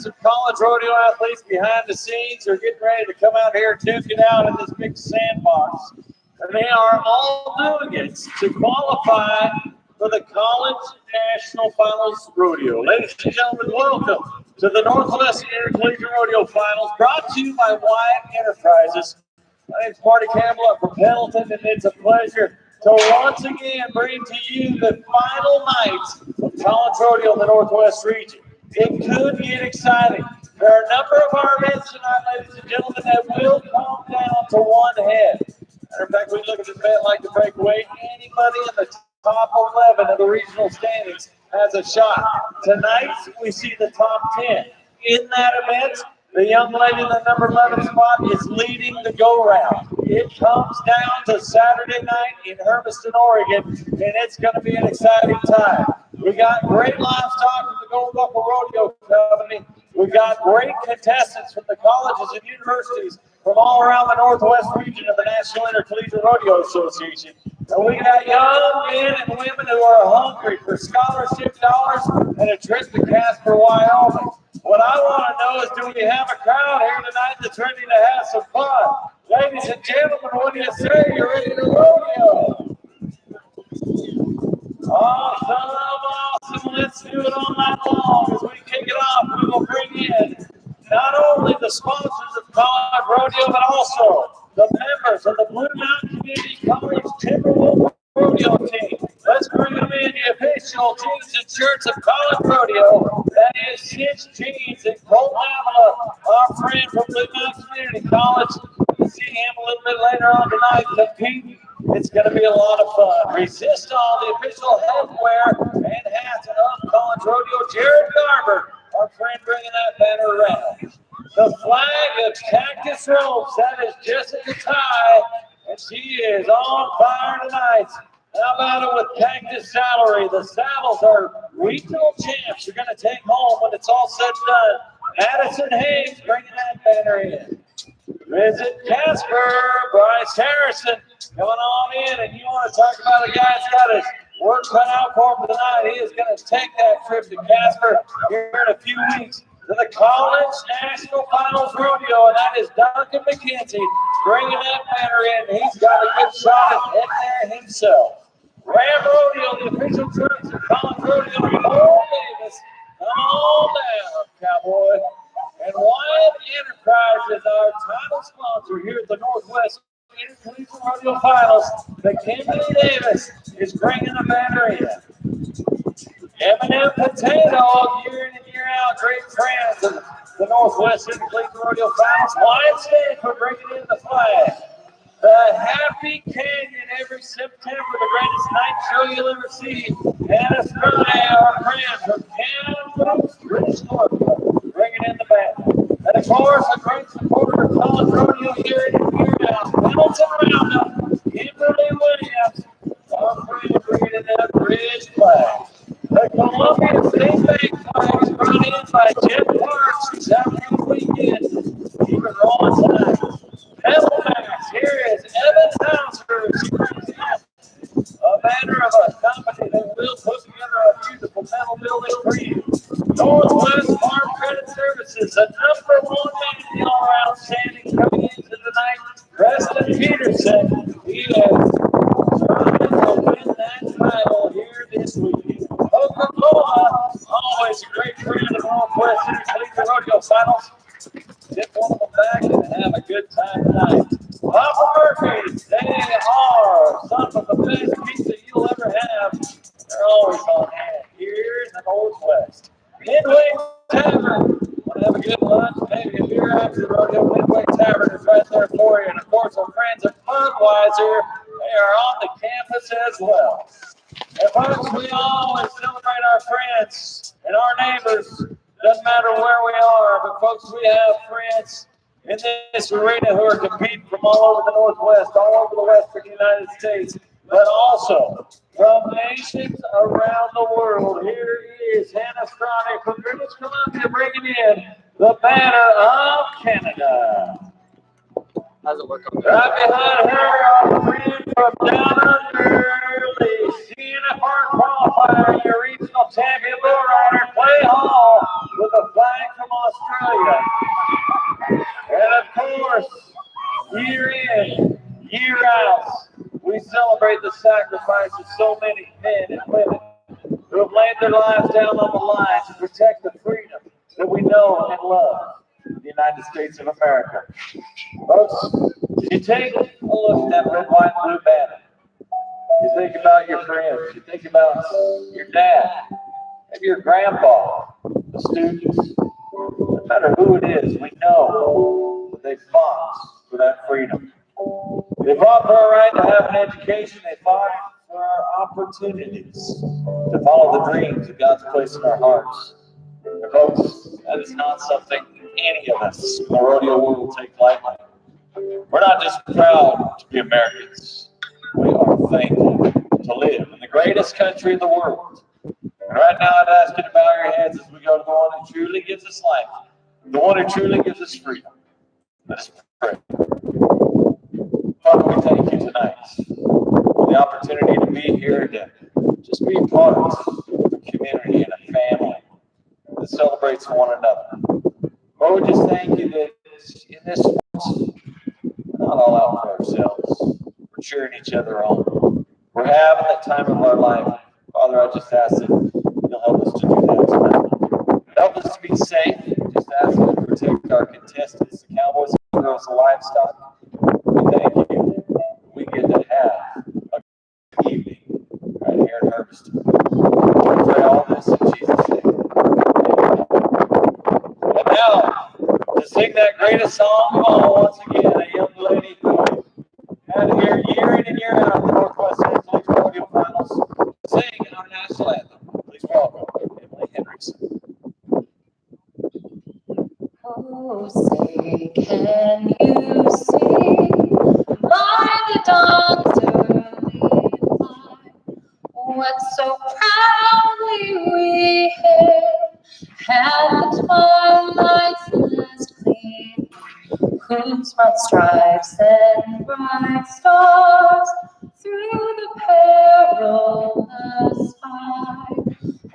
some college rodeo athletes behind the scenes are getting ready to come out here and duke it out in this big sandbox. And they are all doing it to qualify for the College National Finals Rodeo. Ladies and gentlemen, welcome to the Northwest Intercollegiate Rodeo Finals, brought to you by Wyatt Enterprises. My name is Marty Campbell. I'm from Pendleton, and it's a pleasure to once again bring to you the final nights of college rodeo in the Northwest region. It could get exciting. There are a number of our events tonight, ladies and gentlemen, that will come down to one head. Matter of fact, we look at this event like the breakaway. Anybody in the top 11 of the regional standings has a shot. Tonight, we see the top 10. In that event, the young lady in the number 11 spot is leading the go-round. It comes down to Saturday night in Hermiston, Oregon, and it's going to be an exciting time. We got great livestock from the Gold Buckle Rodeo Company. We got great contestants from the colleges and universities from all around the Northwest region of the National Intercollegiate Rodeo Association. And we got young men and women who are hungry for scholarship dollars and a trip to Casper, Wyoming. What I want to know is, do we have a crowd here tonight that's ready to have some fun? Ladies and gentlemen, what do you say? You're ready to rodeo? Awesome. Let's do it all night long. As we kick it off, we will bring in not only the sponsors of college rodeo, but also the members of the Blue Mountain Community College Timberwolf Rodeo Team. Let's bring them in, the official jeans and shirts of college rodeo. That is Cinch Jeans and Colton Avila, our friend from Blue Mountain Community College. We'll see him a little bit later on tonight competing. It's going to be a lot of fun. Resist all the official headwear and hats of college rodeo. Jared Garber, our friend, bringing that banner around. The flag of Cactus Ropes, that is Jessica Ty, and she is on fire tonight. How about it with Cactus Salary? The Saddles are regional champs. You're going to take home when it's all said and done. Addison Hayes bringing that banner in. Visit Casper, Bryce Harrison coming on in, and you want to talk about a guy that's got his work cut out for him tonight. He is going to take that trip to Casper here in a few weeks to the College National Finals Rodeo, and that is Duncan McKenzie bringing that banner in. He's got a good shot at getting there himself. Ram Rodeo, the official troops of College Rodeo, Cole Davis, come on down, Cowboy. And Wyatt Enterprises, our title sponsor here at the Northwest Intercollegiate Rodeo Finals. McKinley Davis is bringing the banner in. M&M Potato, year in and year out, great friends of the Northwest Intercollegiate Rodeo Finals. Wyatt Stanford bringing in the flag. The Happy Canyon every September, the greatest night show you'll ever see. And Australia, our friend from Canada, British Columbia, bringing in the banner. And of course, a great supporter of college rodeo here in year out. Pendleton Roundup, Kimberly Williams, our friend bringing in that bridge flag. The Columbia State Bank flag is brought in by Jeff Parks, who's having a good weekend. Keep it rolling tonight. Petalmax, here is Evan Hauser. She brings in a banner of a company that will put together a beautiful metal building for you. Northwest Farm Credit Services, a number one man all-around standing coming into tonight. Preston Peterson, he is trying to win that title here this weekend. Coca-Cola, always a great friend of the Northwest Intercollegiate Rodeo Finals. Get one of them back and have a good time tonight. Papa Murphy's, they are some of the best pizza you'll ever have. They're always on hand here in the Northwest. Midway Tavern, want to have a good lunch, maybe a beer after the rodeo. Midway Tavern is right there for you. And of course, our friends at Budweiser, they are on the campus as well. And folks, we always celebrate our friends and our neighbors. Doesn't matter where we are, but folks, we have friends in this arena who are competing from all over the Northwest, all over the Western United States, but also from nations around the world. Here is Hannah Stronach from British Columbia bringing in the banner of Canada. How's it work up there? Right behind her, our friend from down under the CNFR qualifier, your regional champion bull rider, Clay Hall, with a flag from Australia. And of course, year in, year out, we celebrate the sacrifice of so many men and women who have laid their lives down on the line to protect the freedom that we know and love, the United States of America. Folks, you take a look at that red, white, and blue banner. You think about your friends. You think about your dad, maybe your grandpa, the students. No matter who it is, we know that they fought for that freedom. They fought for our right to have an education. They fought for our opportunities to follow the dreams that God's placed in our hearts. And folks, that is not something any of us in the rodeo world take lightly. We're not just proud to be Americans. We are thankful to live in the greatest country in the world. And right now, I'd ask you to bow your heads as we go to the one who truly gives us life, the one who truly gives us freedom. Let us pray. Father, we thank you tonight for the opportunity to be here, to just be a part of a community and a family that celebrates one another. Lord, we just thank you that in this moment, we're not all out for ourselves. We're cheering each other on. We're having that time of our life. Father, I just ask that you'll help us to do that tonight. Help us to be safe. Just ask you to protect our contestants, the cowboys, the girls, the livestock. We thank you. We get to have a good evening right here in Hermiston. We pray all this in Jesus' name. And now, to sing that greatest song of all, once again, a young lady who had here year in and year out at the Northwest Athletic Rodeo Finals, sing our national anthem. Please welcome Emily Hendrickson. Oh, say, can you see by the dawn's early light what so proudly we hailed at the twilight's last gleam, whose broad stripes and bright stars through the perilous fight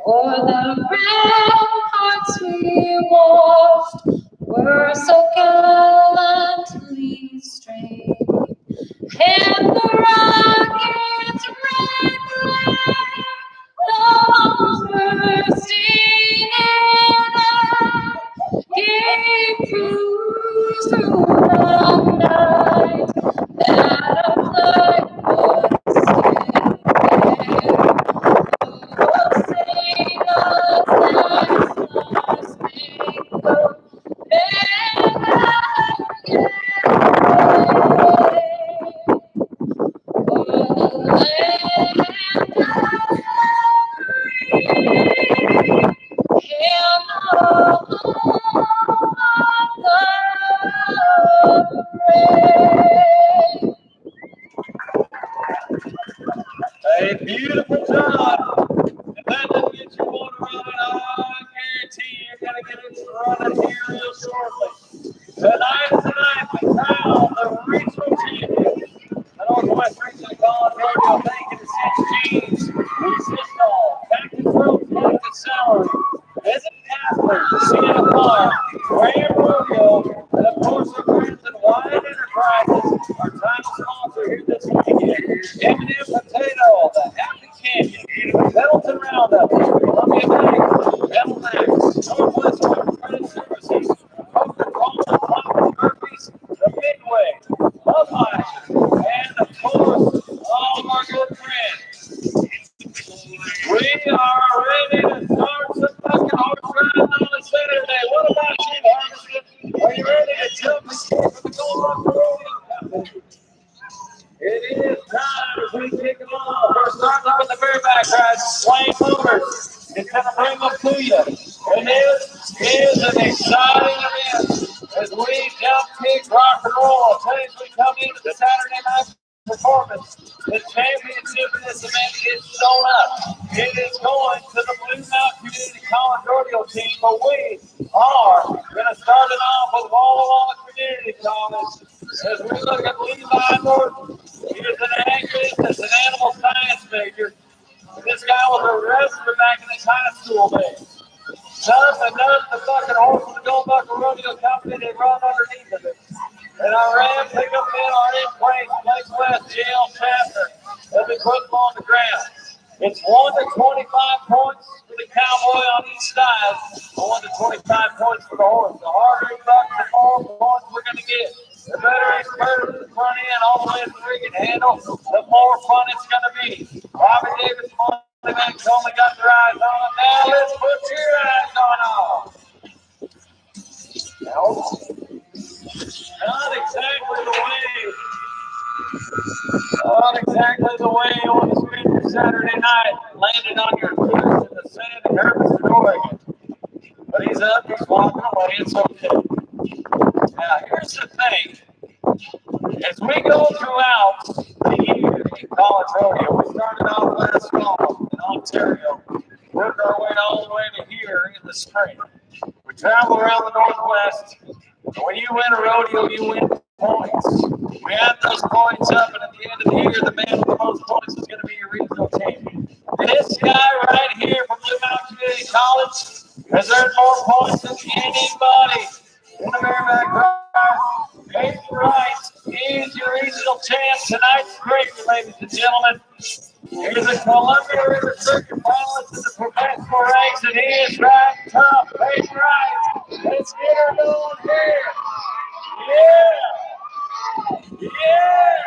o'er the ramparts we watched were so gallantly streaming, and the rocket's red glare, the bombs bursting in air, gave proofs through the night that a flag was still there. Oh, sing us that star-spangled banner yet for the land that's free and all of the brave. A beautiful job. If that didn't get you one running, I guarantee you're going to get it running here real shortly. Tonight, we crown the regional champions. The Northwest Regional College Rodeo. Thank you to St. James, Resistol, Cactus Road, Cactus Salary, Visit Casper, Sienna Farm, Graham Rodeo, and of course our friends at Wyatt Enterprises, our title sponsor here this weekend. M&M Potato, the Happy Canyon, Pendleton Roundup, Columbia Bank, Battle Max, Northwest Credit Services, Coca-Cola, Pop Burpees, the Midway, Love Life, and of course, all of our good friends. We are ready to start some fucking horse riding on a Saturday. What about you, Harveston? Are you ready to jump and kick for the Gold Rock Rodeo Company? It is time as we kick them off. We're starting up in the bareback ride. Wayne Motors is going to bring them to you. And this is an exciting event as we jump, kick, rock, and roll. As we come into the Saturday night performance, the championship in this event is sewn up. It is going to the Blue Mountain Community College Rodeo team, but we are going to start it off with Walla Walla Community College as we look at Levi Norton. He is an ag business, an animal science major. This guy was a wrestler back in his high school days. Nothing, the fucking horse with the Gold Buckle Rodeo Company, they run underneath of it. And our Ram pickup men are in place, Lake West jail chapter. They'll be putting them on the ground. It's 1 to 25 points for the cowboy on each side, 1 to 25 points for the horse. The harder he bucks, the more points we're going to get. The better he's curved to the front end, all the way to the rig and handle, the more fun it's going to be. Bobby Davis, Money Max only got their eyes on him. Now let's put your eyes on him. Not exactly the way you want to spend your Saturday night, landing on your boots in the sand in Hermiston, Oregon. But he's up, he's walking away, it's okay. Now, here's the thing. As we go throughout the year in college rodeo, we started off last fall in Ontario, worked our way all the way to here in the spring. We travel around the Northwest. When you win a rodeo, you win points. We add those points up, and at the end of the year, the man with the most points is going to be your regional champion. This guy right here from Blue Mountain Community College has earned more points than anybody in the bareback crowd. Peyton Wright is your regional champ. Tonight's great, ladies and gentlemen. Here's a Columbia River Circuit finalist in the professional ranks, and he is right top. Peyton Wright. Let's get her going here. Yeah. Yeah.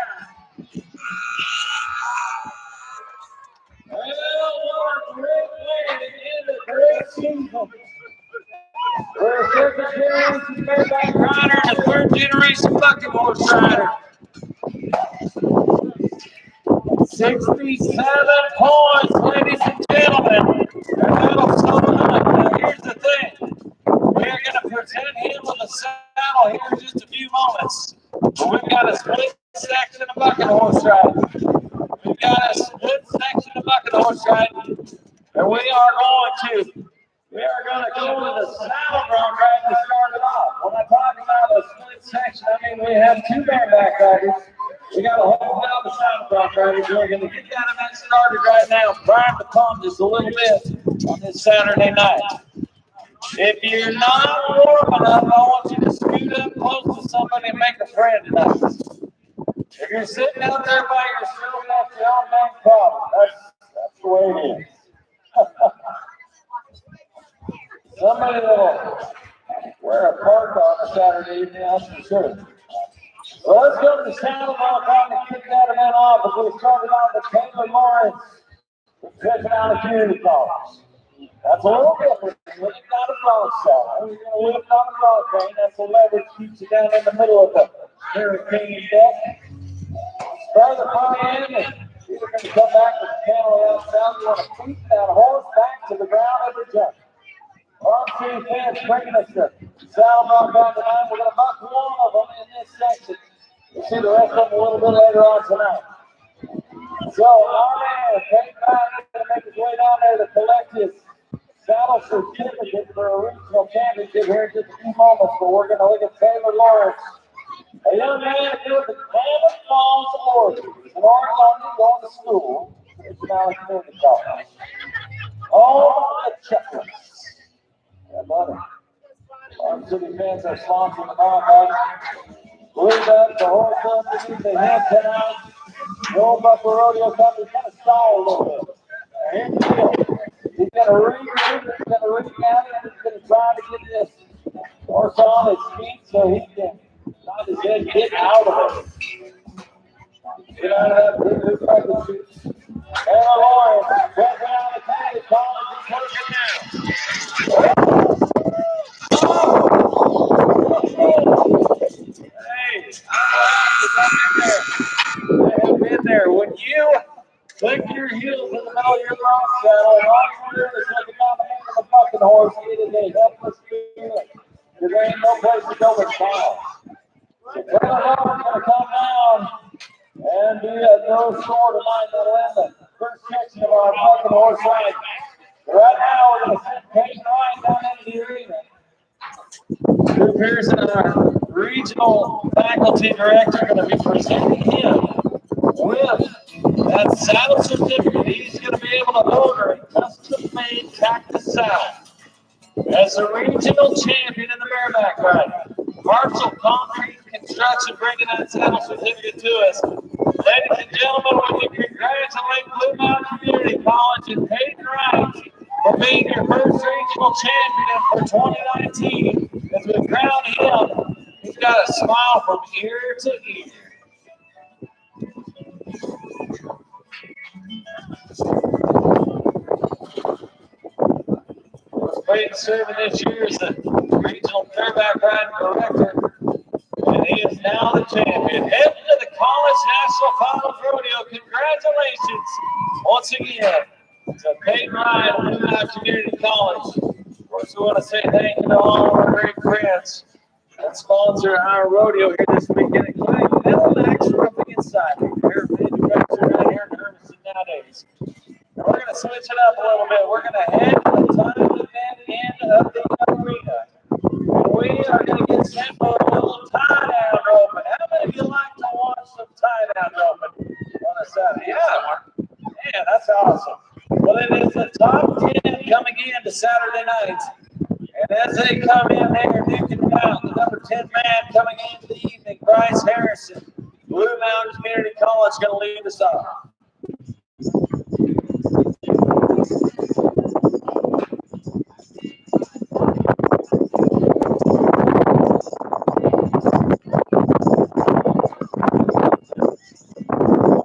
Well, what a great way to end a great season. We're a second generation bareback rider and a third generation bucket horse rider. 67 points, ladies and gentlemen. And that'll sum it up. Now, here's the thing. We are going to present him with a saddle here in just a few moments. But we've got a split section of bucket horse riding. We've got a split section of bucket horse riding. And we are going to go with a saddle drum riding to start it off. When I talk about a split section, I mean we have two bareback riders. We got a whole lot of saddle drum riders. We're going to get that event started right now. Prime the pump just a little bit on this Saturday night. If you're not warm enough, I want you to scoot up close to somebody and make a friend tonight. If you're sitting out there by yourself, that's your own damn problem. That's the way it is. Somebody that'll wear a parka on a Saturday evening, that's for sure. Well, let's go to the saddle ball time and kick that event off as we started on the Taylor Lawrence Fishing out of Community College. That's a little different. You're lifting on a broad saddle. You're going to lift on a broad crane. That's a leverage keeps you down in the middle of the hurricane deck. Further far in, and you're going to come back with the panel around down. You want to keep that horse back to the ground every jump. On to fans bringing us the saddle ball down tonight. We're going to buck one of them in this section. We'll see the rest of them a little bit later on tonight. So, our man, Peyton Wright, is going to make his way down there to collect his saddle certificate for a regional championship here in just a few moments, but we're going to look at Taylor Lawrence, a young man doing the Mammoth Falls, Oregon. He's an Oregonian going to school. It's now a community college. Oh, the checklist. Yeah, buddy. Our city fans are sponsoring the ball, believe that the horse underneath the head tonight. The Old Buffalo Rodeo Company's going to stall a little bit. Here we go. He's going to reach at it, and he's going to try to get this horse on his feet so he can not his head get out of it. Get out of that big bucket seat. Taylor Lawrence, pressing on the community college, he's working now. Hey, I've been there. When you click your heels in the middle of your broad saddle, and all you're doing is looking down the hand of a bucking horse, it is a helpless feeling. There ain't no place to go but down. So Taylor Lawrence going to come down and be a no score tonight. That'll end the first section of our bucking horse ride. Right now, we're going to send Peyton Wright down into the arena. Drew Pearson, our regional faculty director, going to be presenting him with that saddle certificate. He's going to be able to order a custom-made cactus saddle. As the regional champion in the bareback ride, Marshall Concrete Construction bringing that title certificate to us. Ladies and gentlemen, we congratulate Blue Mountain Community College and Peyton Wright for being your first regional champion for 2019. As we crown him, he's got a smile from ear to ear. Peyton serving this year as the regional bareback riding director, and he is now the champion. Heading to the College National Finals Rodeo. Congratulations once again to Peyton Ryan, Blue Mountain Community College. Of course, we want to say thank you to all of our great friends that sponsor our rodeo here this weekend, including Max Roofing and Siding. They're a manufacturer right here in Hermiston nowadays. We're going to switch it up a little bit. We're going to head to the time event end of the arena. And we are going to get set for a little tie-down roping. How many of you like to watch some tie-down roping on a Saturday? Yeah, man, that's awesome. Well, it is the top 10 coming in to Saturday night. And as they come in there, Nick and down, the number 10 man coming into the evening, Bryce Harrison, Blue Mountain Community College, going to lead us off.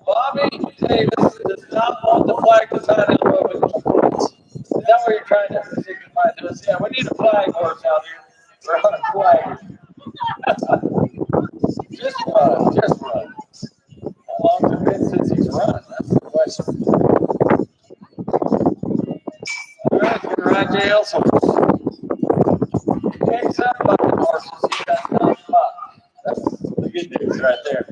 Bobby Davis does not want the flag to tie down roping. Is that what you're trying to signify to us? Yeah, we need a flag horse out here. We're on a flag. Just run. How long's it been since he's run? That's the question. All right, good ride, JL. So, thanks up about the horses. He got nothing but. That's the good news right there.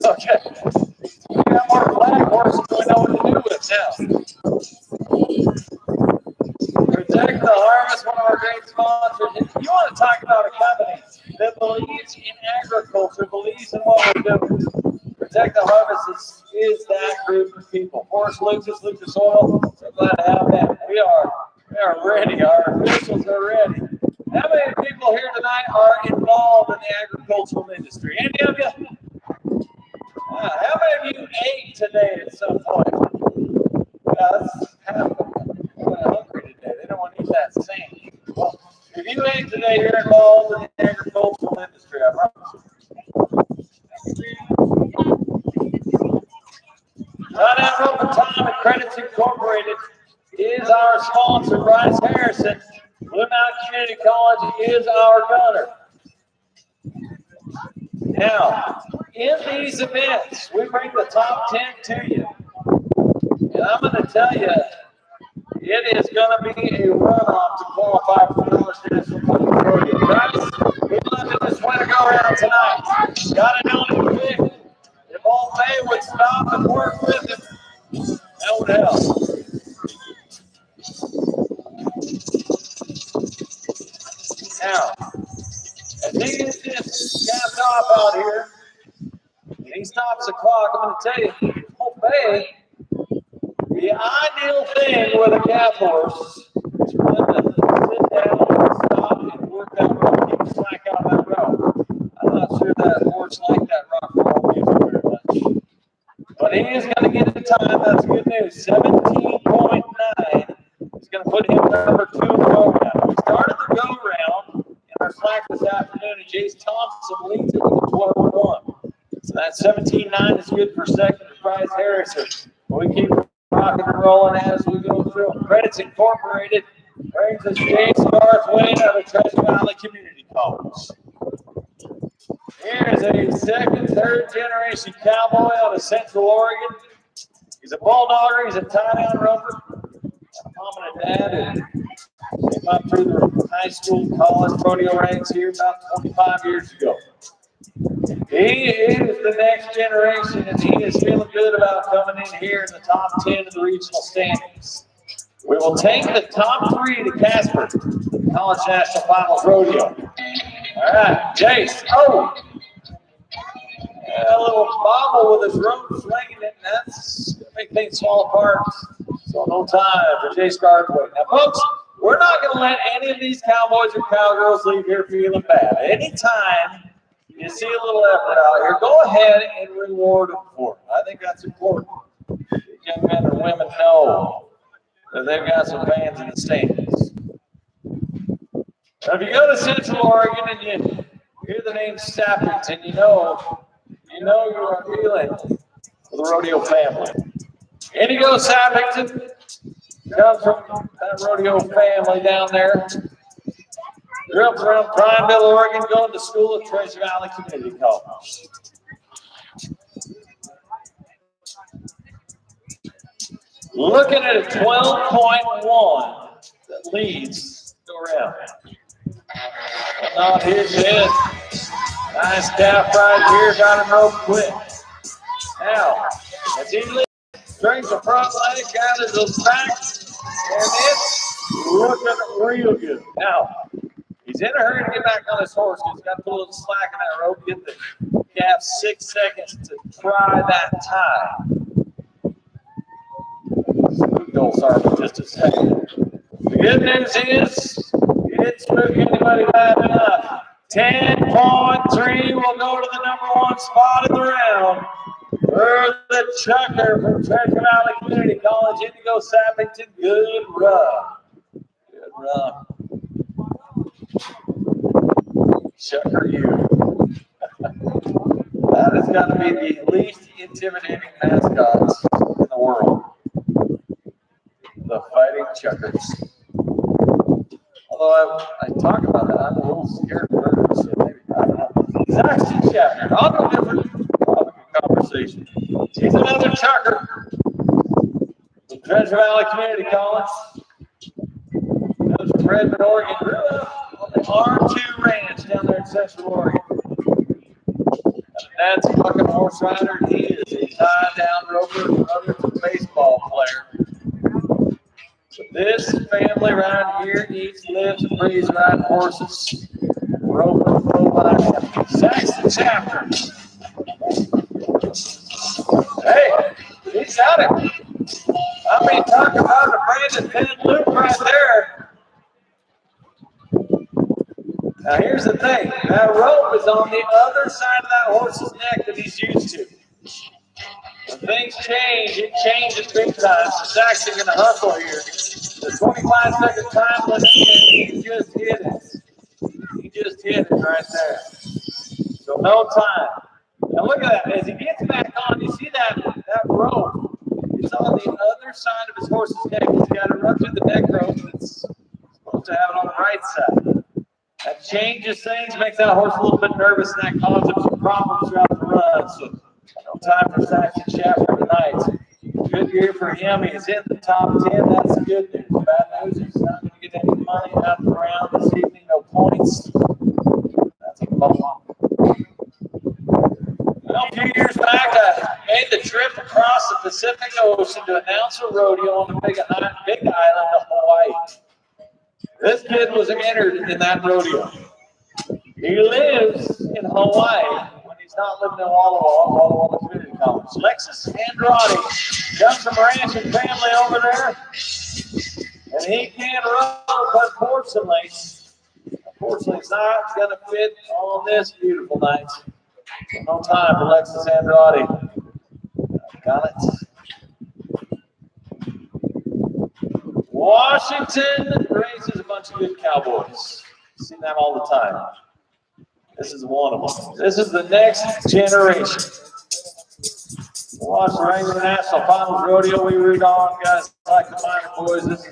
Okay. We got more flag horses than we know what to do with now. Protect the Harvest, one of our great sponsors. If you want to talk about a company that believes in agriculture, believes in what we're doing, Protect the Harvest is that group of people. Forrest Lucas Oil, so glad to have that. We are ready. Our officials are ready. How many people here tonight are involved in the agricultural industry? Any of you? How many of you ate today at some point? Yeah, that's half of them. They're hungry today. They don't want to eat that same. Well, if you ate today, you're involved in the agricultural industry, I promise you. Tie-down roping time at Credits Incorporated is our sponsor. Bryce Harrison, Blue Mountain Community College, is our gunner. Now, in these events, we bring the top 10 to you. And I'm going to tell you, it is going to be a runoff to qualify for the College National Finals Rodeo. Guys, we let this winner go around tonight. Got to know him quick. If Old Bay would stop and work with him, that would help. Now, as he gets this gapped off out here, and he stops the clock, I'm going to tell you, Old Bay, the ideal thing with a calf horse is for them to sit down, stop, and work that rope, keep the slack out of that rope. I'm not sure that horse liked that rock roll music very much. But he is going to get the time. That's good news. 17.9 is going to put him number 2 in the go-round. We started the go-round in our slack this afternoon, and Jace Thompson leads it with a 12-1. So that 17.9 is good for second to Bryce Harrison. We keep rocking and rolling as we go through. Credits Incorporated brings us Jason Garth Wayne out of Treasure Valley Community College. Here is a second, third generation cowboy out of Central Oregon. He's a bulldogger, he's a tie-down roper. Mom and dad came up through the high school, college rodeo ranks here about 25 years ago. He is the next generation, and he is feeling good about coming in here in the top 10 of the regional standings. We will take the top 3 to Casper, College National Finals Rodeo. All right, Jace. Oh! A little bobble with his rope slinging it, and that's going to make things fall apart. So no time for Jace Gardway. Now, folks, we're not going to let any of these cowboys or cowgirls leave here feeling bad. Anytime you see a little effort out here, go ahead and reward them for it. I think that's important. Young men or women know that they've got some fans in the stands. Now, if you go to Central Oregon and you hear the name Staffington, you know you are dealing with the rodeo family. Indigo Staffington comes from that rodeo family down there. Grew up around Prineville, Oregon, going to school at Treasure Valley Community College. Looking at a 12.1 that leads the round. Not his head. Nice calf right here, got him real quick. Now, as he brings the front leg, gathers his back, and it's looking real good. Now, he's in a hurry to get back on his horse. He's got to put a little slack in that rope, get the calf 6 seconds to try that time. Don't start for just a second. The good news is, he didn't spook anybody bad enough. 10.3 will go to the #1 spot in the round for the chucker from Treasure Valley Community College, Indigo Sappington. Good run. Good run. Chucker you. That has got to be the least intimidating mascots in the world. The Fighting Chuckers. Although I talk about that, I'm a little scared of birds. Maybe, I don't know. Saxton Chapter. I'll go different topic of conversation. He's another chucker from Treasure Valley Community College. Comes from Redmond, Oregon. Grew up on the R2 Ranch down there in Central Oregon. Dad's a fucking horse rider. He is a tie-down roper. Brother's a baseball player. But this family right here eats, lives, and breathes riding horses. Roping full by him. Saxton Chapter. Hey, he's got it. I mean, talk about the Brandon Penn loop right there. Now, here's the thing. That rope is on the other side of that horse's neck that he's used to. When things change, it changes big time. So Saxton going to hustle here. The 25-second time limit, and he just hit it. He just hit it right there. So no time. Now look at that. As he gets back on, you see that rope? It's on the other side of his horse's neck. He's got to run through the neck rope. It's supposed to have it on the right side. That changes things, makes that horse a little bit nervous, and that causes him some problems throughout the run. So no time for Saxton Chapter tonight. Good year for him. He's in the top 10. That's good news. Bad news, he's not going to get any money out of the round this evening. No points. That's a bummer. Well, a few years back, I made the trip across the Pacific Ocean to announce a rodeo on the big island of Hawaii. This kid was entered in that rodeo. He lives in Hawaii when he's not living in Walla Community College. Lexus Andrade comes from a ranching family over there, and he can run, but unfortunately, it's not going to fit on this beautiful night. So no time for Lexus Andrade. Got it. Washington raises a bunch of good cowboys. You see that all the time. This is one of them. This is the next generation. Watch the Wrangler National Finals Rodeo. We root on guys like the minor boys. This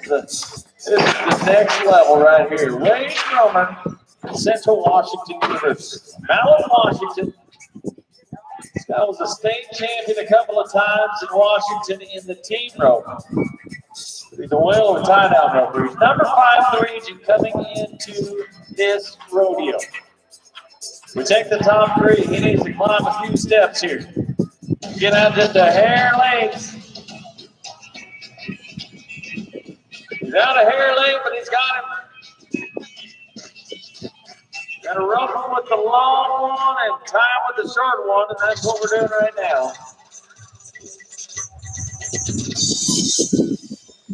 is the next level right here. Wayne Romer, Central Washington University. Mallon, Washington. This guy was a state champion a couple of times in Washington in the team rope. He's a whale of a tie-down roper. He's number 5 in the region coming into this rodeo. We take the top 3. He needs to climb a few steps here. Get out just a hair length. He's out of here late, but he's got him. Got to rope him with the long one and tie him with the short one, and that's what we're doing right now.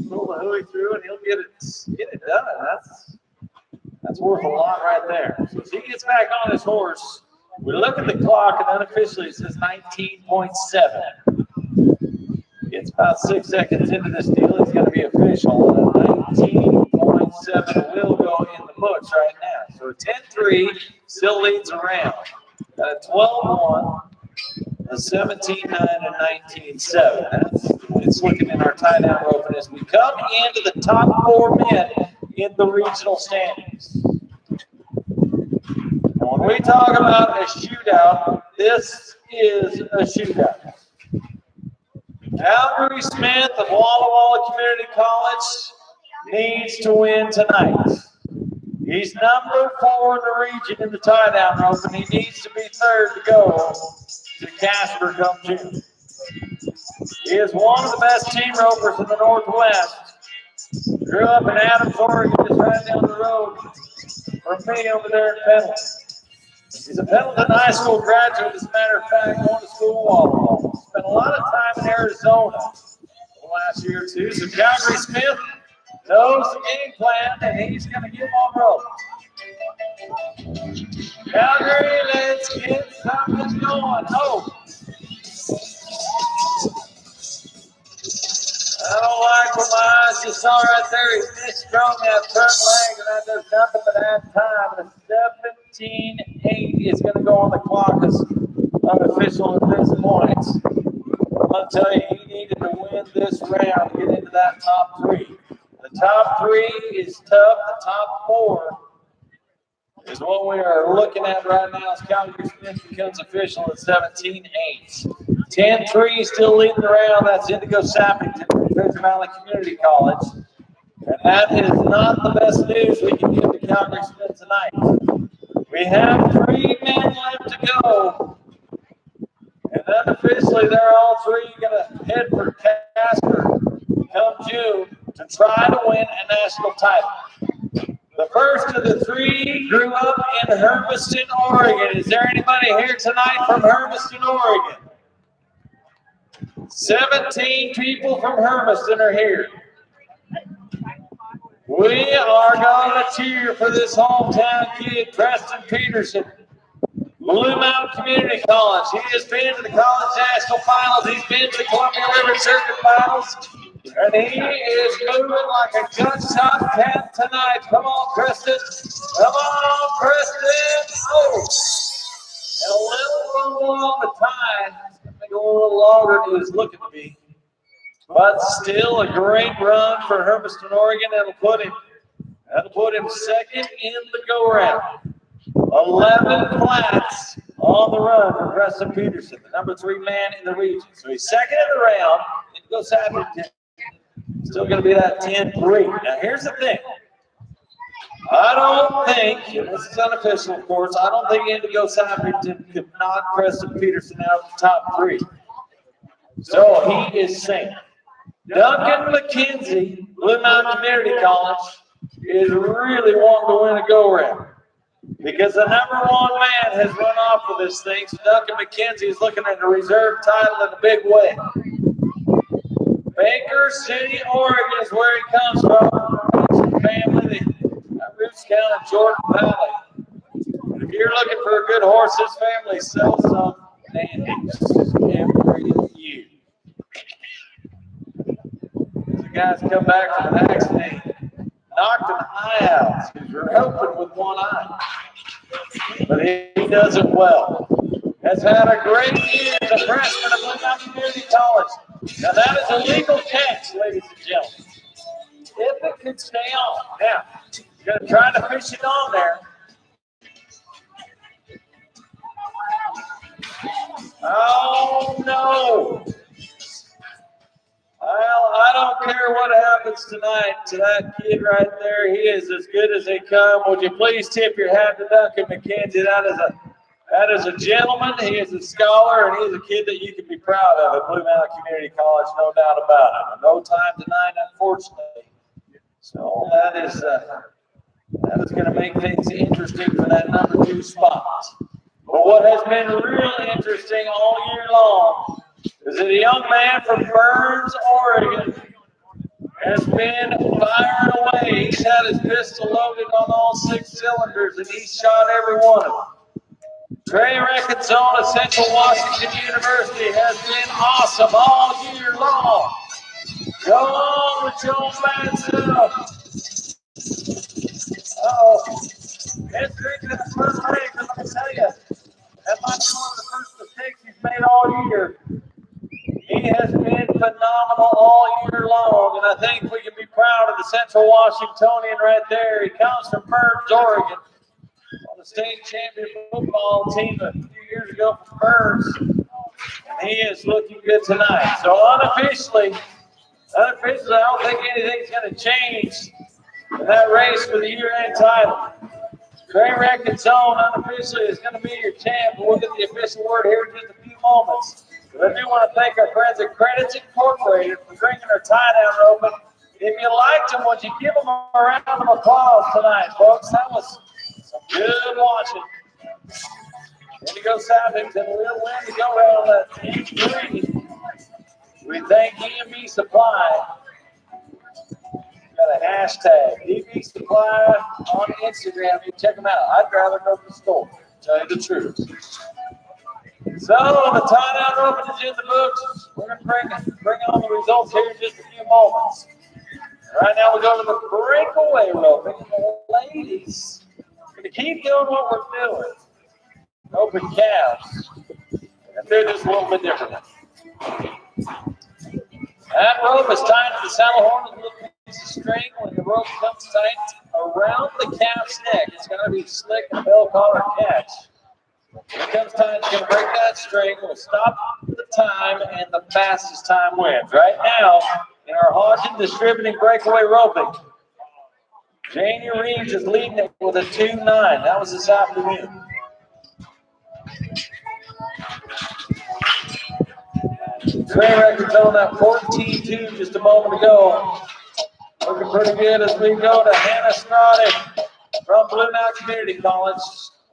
Pull the hooey through, and he'll get it done. That's worth a lot right there. So as he gets back on his horse, we look at the clock, and unofficially it says 19.7. It's about 6 seconds into this deal. It's going to be official. 19.7 will go in the books right now. So a 10-3 still leads around. A 12-1, a 17-9, and 19-7. It's looking in our tie-down rope. And as we come into the top 4 men in the regional standings. When we talk about a shootout, this is a shootout. Calgary Smith of Walla Walla Community College needs to win tonight. He's number 4 in the region in the tie-down rope, and he needs to be third to go to Casper come June. He is one of the best team ropers in the Northwest. Grew up in Adams, Oregon, just right down the road from me over there in Pendleton. He's a Pendleton High School graduate, as a matter of fact, going to school Walla Walla. Spent a lot of time in Arizona the last year or two. So Calgary Smith knows the game plan, and he's going to get on rope. Calgary, let's get something going. Oh. I don't like what my eyes just saw right there. He misstrung that front leg, and that does nothing but add time. And a 17-8 is going to go on the clock as unofficial at this point. I'm going to tell you, he needed to win this round to get into that top 3. The top 3 is tough. The top 4 is what we are looking at right now as Calgary Smith becomes official at 17-8. 10-3 still leading the round. That's Indigo Sappington from Treasure Valley Community College. And that is not the best news we can give to Calgary Smith tonight. We have 3 men left to go. And unofficially, they're all 3 going to head for Casper come June to try to win a national title. The first of the 3 grew up in Hermiston, Oregon. Is there anybody here tonight from Hermiston, Oregon? 17 people from Hermiston are here. We are going to cheer for this hometown kid, Preston Peterson, Blue Mountain Community College. He has been to the college national finals. He's been to the Columbia River Circuit finals. And he is moving like a gunshot cat tonight. Come on, Preston. Come on, Preston. Oh. And a little rumble on the time. A little longer than he was looking to be. But still a great run for Hermiston, Oregon. That'll put him second in the go-round. 11 flats on the run for Preston Peterson, the number 3 man in the region. So he's second in the round. Indigo Sappington still going to be that 10-3. Now here's the thing. I don't think, and this is unofficial, of course, I don't think Indigo Sappington could knock Preston Peterson out of the top 3. So he is safe. Duncan McKenzie, Blue Mountain Community College, is really wanting to win a go-round because the number 1 man has run off with this thing. So Duncan McKenzie is looking at a reserve title in a big way. Baker City, Oregon is where he comes from. Family, roots down in Jordan Valley. And if you're looking for a good horse, this family sells some dandies every year. The guys come back from an accident, knocked an eye out. Because you're hoping with one eye. But he does it well. Has had a great year as a freshman at Blue Mountain Community College. Now that is a legal catch, ladies and gentlemen. If it could stay on. Now, you're going to try to fish it on there. Oh, no. Well, I don't care what happens tonight to that kid right there. He is as good as they come. Would you please tip your hat to Duncan McKenzie? That is a gentleman. He is a scholar, and he is a kid that you can be proud of at Blue Mountain Community College, no doubt about it. No time tonight, unfortunately. So that is going to make things interesting for that number 2 spot. But what has been really interesting all year long is that a young man from Burns, Oregon, has been firing away. He's had his pistol loaded on all 6 cylinders, and he's shot every one of them. Trey Reckenzone of Central Washington University has been awesome all year long. Go on with Joe Mansell. Uh-oh. It's drinking in the first leg, let me tell you. That might be one of the first mistakes he's made all year. He has been phenomenal all year long, and I think we can be proud of the Central Washingtonian right there. He comes from Burns, Oregon, on the state champion football team a few years ago from Burns, and he is looking good tonight. So unofficially, I don't think anything's going to change in that race for the year-end title. Trey Reckenzone unofficially is going to be your champ, and we'll get the official word here in just a few moments. But I do want to thank our friends at Credits Incorporated for bringing our tie-down rope. And if you liked them, would you give them a round of applause tonight, folks? That was some good watching. Indigo Savington will win the go-round at team 3. We thank EMB Supply. Got a hashtag, DB Supply on Instagram. You check them out. I'd rather go to the store, tell you the truth. So the tie-down roping is in the books. We're going to bring on the results here in just a few moments. Right now we go to the breakaway roping. The ladies are going to keep doing what we're doing. Open calves. And do this a little bit differently. That rope is tied to the saddle horn with a little piece of string. When the rope comes tight around the calf's neck, it's going to be slick and bell collar catch. When it comes time, it's going to break that string. We'll stop the time, and the fastest time wins. Right now, in our Hodgson Distributing breakaway roping, Janie Reeves is leading it with a 2.9. That was this afternoon. Trey Records on that 14-2 just a moment ago. Looking pretty good as we go to Hannah Strade from Blue Mountain Community College.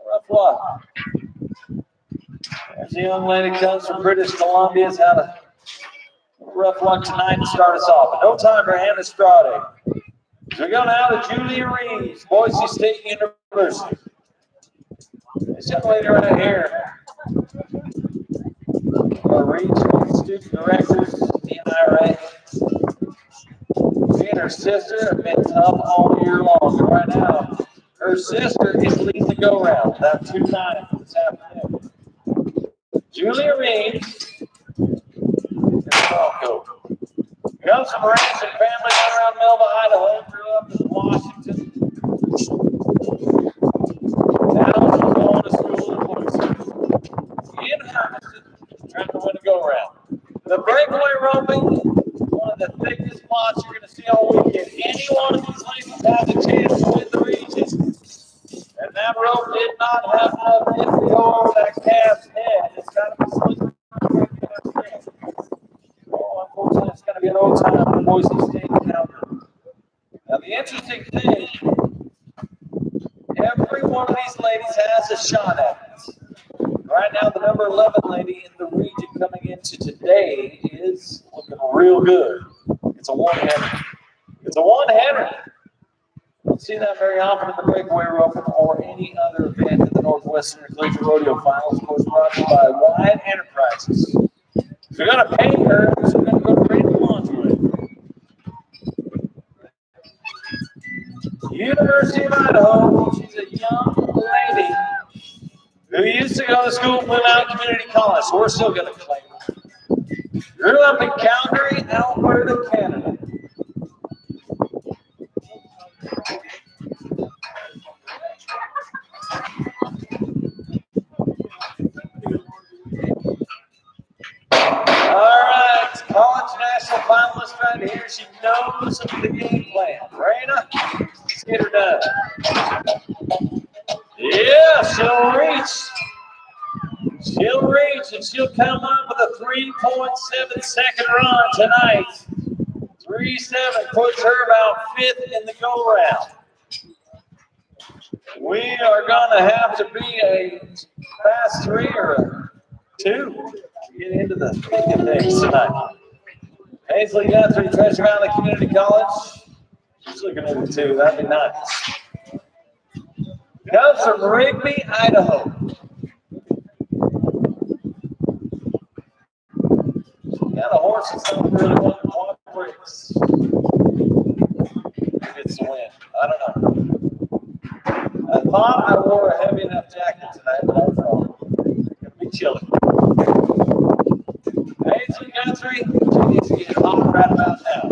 Rough luck. As the young lady comes from British Columbia, has had a rough luck tonight to start us off. But no time for Hannah Strade. We go now to Julia Reeves, Boise State University. This young lady right here, our regional student directors, NIRA. She and her sister have been tough all year long. And right now, her sister is leading the go-round. That 2.9 this afternoon. Julia Reeves and Falco. Comes from Ransom family down around Melba, Idaho. Grew up in Washington. Now she's going to school in Boise. In Hermiston, trying to win a go-round. The breakaway roping, one of the thickest spots you're going to see all weekend. Any one of these ladies has a chance to win the region. And that rope did not have enough dip to go over that calf's head. It's got to be slick. Oh, unfortunately, it's going to be an old time for Boise State counter. Now, the interesting thing, every one of these ladies has a shot at it. Right now, the number 11 lady in the region coming into today is looking real good. It's a one-header. It's a one-header. Don't see that very often in the breakaway roping or any other event in the Northwestern Collegiate Rodeo Finals. Of course, brought to you by Wyatt Enterprises. If you're going to pay her, so we're going to go to Rachel Lingerie. University of Idaho. She's a young lady who used to go to school at Blue Mountain Community College, so we're still going to claim her. Grew up in Calgary, Alberta, Canada. All right, college national finalist right here. She knows the game plan. Raina, let's get her done. Yeah, she'll reach. She'll reach, and she'll come up with a 3.7 second run tonight. 3.7 3.7 puts her about 5th in the go round. We are going to have to be a fast 3 or a 2 to get into the thick of things tonight. Paisley Guthrie, Treasure Valley Community College. She's looking at the 2. That'd be nice. Comes from Rigby, Idaho. Got a horse that's not really wanting to walk breaks. Maybe it's the wind. I don't know. I thought I wore a heavy enough jacket tonight, but I was wrong. It's going to be chilly. Paisley Guthrie, she needs to get hot right about now.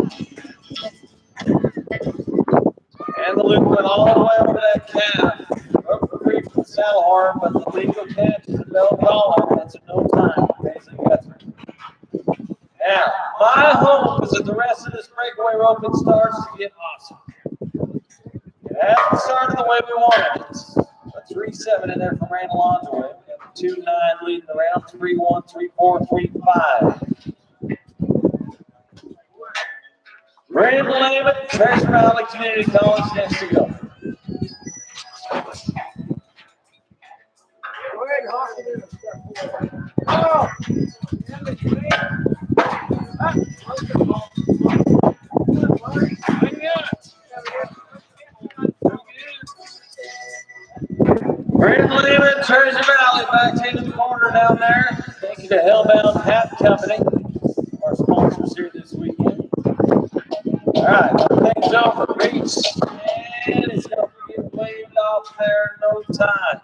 And the loop went all the way over that calf. Broke the free from the saddle horn, but the legal catch is a bell collar. That's a no time for Paisley Guthrie. Now, my hope is that the rest of this breakaway roping starts to get awesome. It hasn't started the way we wanted it. A 3.7 in there from Randall Onjoy. We have a 2.9 leading the round, 3.1, 3.4, 3.5. Brandon Lehman, Treasure Valley Community College, next to go. Oh. Brandon Lehman, Treasure Valley, back into the corner down there. Thank you to Hellbound Hat Company, our sponsors here this weekend. All right, things over. Reach, and it's going to get waved off there in no time.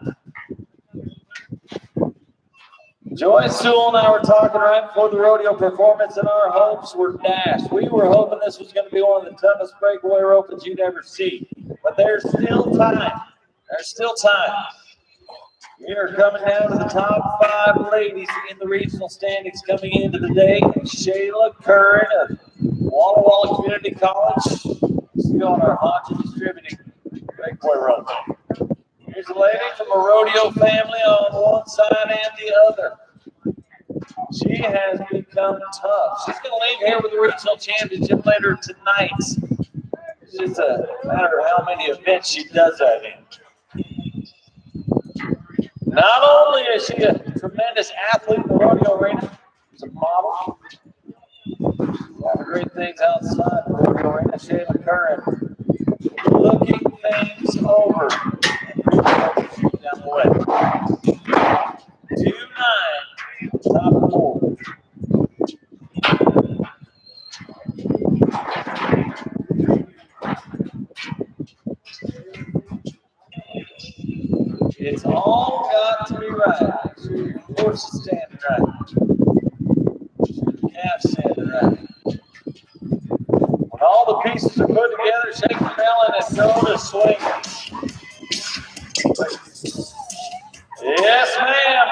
Joy Sewell and I were talking right before the rodeo performance, and our hopes were dashed. We were hoping this was going to be one of the toughest breakaway ropings you'd ever see. But there's still time. There's still time. We are coming down to the top 5 ladies in the regional standings coming into the day. Shayla Curran of Walla Walla Community College. See on our Hodge Distributing breakaway roping. Here's a lady from a rodeo family on one side and the other. She has become tough. She's going to leave here with the regional championship later tonight. It's just a matter of how many events she does that in. Not only is she a tremendous athlete in the rodeo arena, she's a model. A lot of great things outside the rodeo arena. Shayla Curran looking things over. Down the way. 2.9, top 4. It's all got to be right. Make sure your horse is standing right. Your calf's standing right. When all the pieces are put together, shake the melon and go to swing. Yes, ma'am.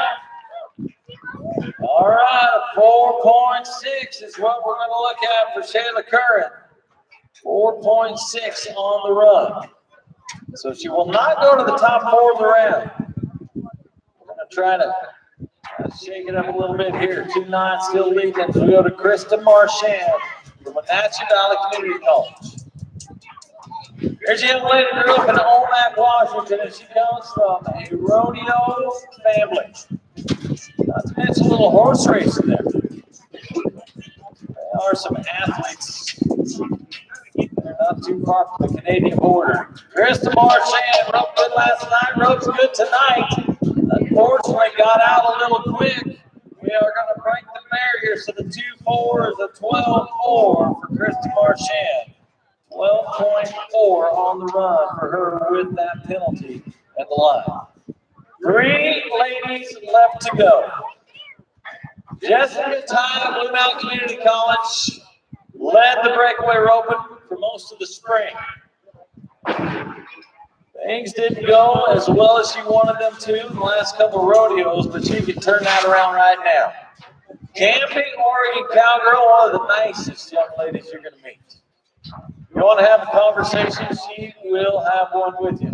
All right, 4.6 is what we're going to look at for Shayla Curran. 4.6 on the run. So she will not go to the top 4 of the round. We're going to try to shake it up a little bit here. 2.9 still leading. So we go to Krista Marchand from Wenatchee Valley Community College. Here's a young lady who grew up in Omak, Washington, and she comes from a rodeo family. Not to mention a little horse racing there. There are some athletes. They're not too far from the Canadian border. Krista Marchand rode good last night, rode good tonight. Unfortunately, got out a little quick. We are going to break the mare here, so the 2.4 is a 12.4 for Krista Marchand. 12.4 on the run for her with that penalty at the line. 3 ladies left to go. Jessica Ty, Blue Mountain Community College, led the breakaway roping for most of the spring. Things didn't go as well as she wanted them to in the last couple of rodeos, but she can turn that around right now. Camping Oregon Cowgirl, one of the nicest young ladies you're going to meet. If you want to have a conversation, she will have one with you.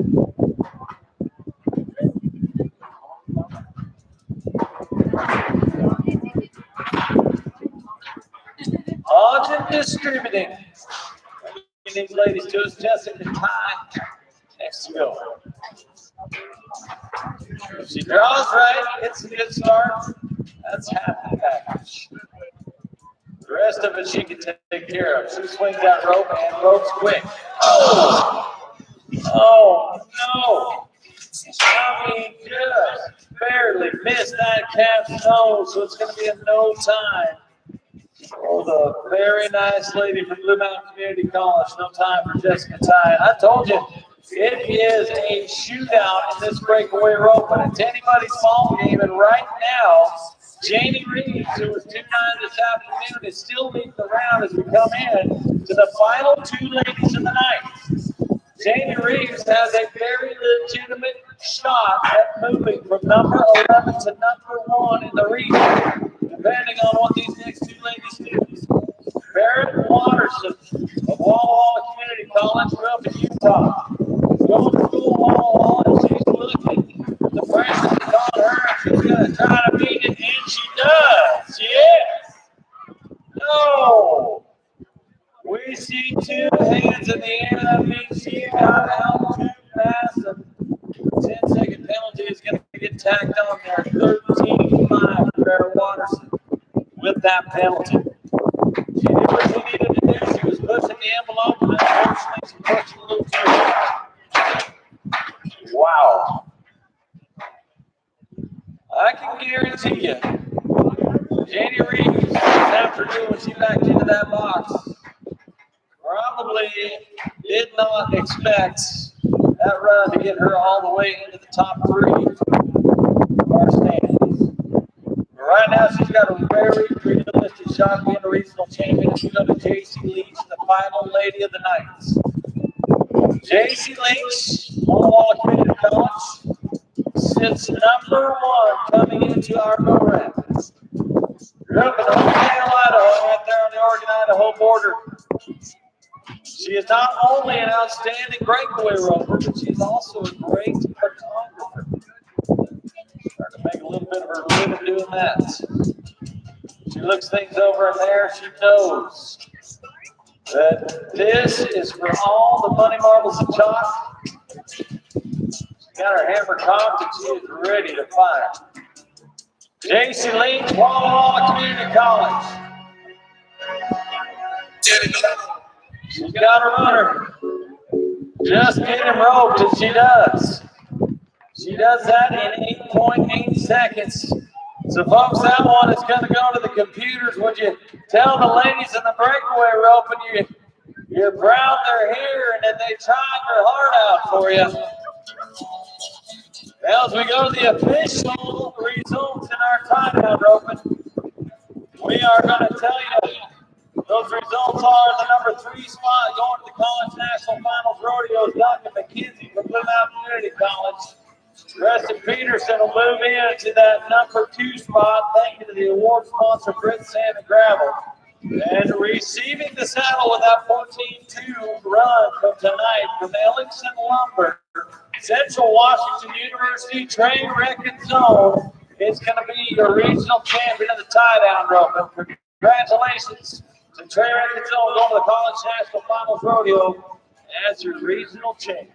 Hodge Distributing these ladies to us. Jessica Ty next to go. If she draws right, it's a good start. That's half the package. The rest of it she can take care of. She swings that rope and ropes quick. Oh no. I mean, just barely missed that calf's nose, so it's going to be a no time. Oh, the very nice lady from Blue Mountain Community College. No time for Jessica Ty. I told you, it is a shootout in this breakaway rope, and it's anybody's ball game. And right now, Jamie Reeves, who was 2-9 this afternoon, is still leading the round as we come in to the final two ladies of the night. Jamie Reeves has a very legitimate shot at moving from number 11 to number 1 in the region, depending on what these next two ladies do. Barrett Watterson of Walla Walla Community College, grew up in Utah. Going to school Walla Walla, and she's looking. The pressure is on her. She's going to try to beat it, and she does. Yes. No. We see two hands in the air. That means she got out too fast. A 10-second penalty is going to get tacked on there. 13-5 for Barrett Watterson with that penalty. She did what she needed to do. She was pushing the envelope, and unfortunately, she pushed it a little too hard. Wow. I can guarantee you, Janie Reeves this afternoon when she backed into that box probably did not expect that run to get her all the way into the top 3 of our standings. But right now, she's got a very realistic shot at being a regional champion. She's got a J.C. Leach, the final lady of the night. J.C. Leach, Walla Walla Community College, sits number 1 coming into our go round. Grew up in Oakdale, Idaho, right there on the Oregon-Idaho border. She is not only an outstanding breakaway roper, but she's also a great photographer. Starting to make a little bit of her living doing that. She looks things over in there. She knows that this is for all the money marbles and chalk. She's got her hammer cocked and she is ready to fire. J.C. Leach, Walla Walla Community College. She's got her runner. Just get him roped, and she does. She does that in 8.8 seconds. So, folks, that one is going to go to the computers. Would you tell the ladies in the breakaway rope and you're proud they're here and that they tried their heart out for you? Well, as we go to the official results in our tie-down roping, we are going to tell you those results are the number 3 spot going to the College National Finals Rodeo is Duncan McKenzie from Blue Mountain Community College. Preston Peterson will move into that number 2 spot, thank you to the award sponsor, Britt Sand and Gravel. And receiving the saddle with that 14-2 run from tonight from Ellingson Lumber, Central Washington University Trey Reckon-Zone is going to be your regional champion of the tie-down rope. And congratulations to Trey Reckon-Zone going to the College National Finals Rodeo as your regional champion.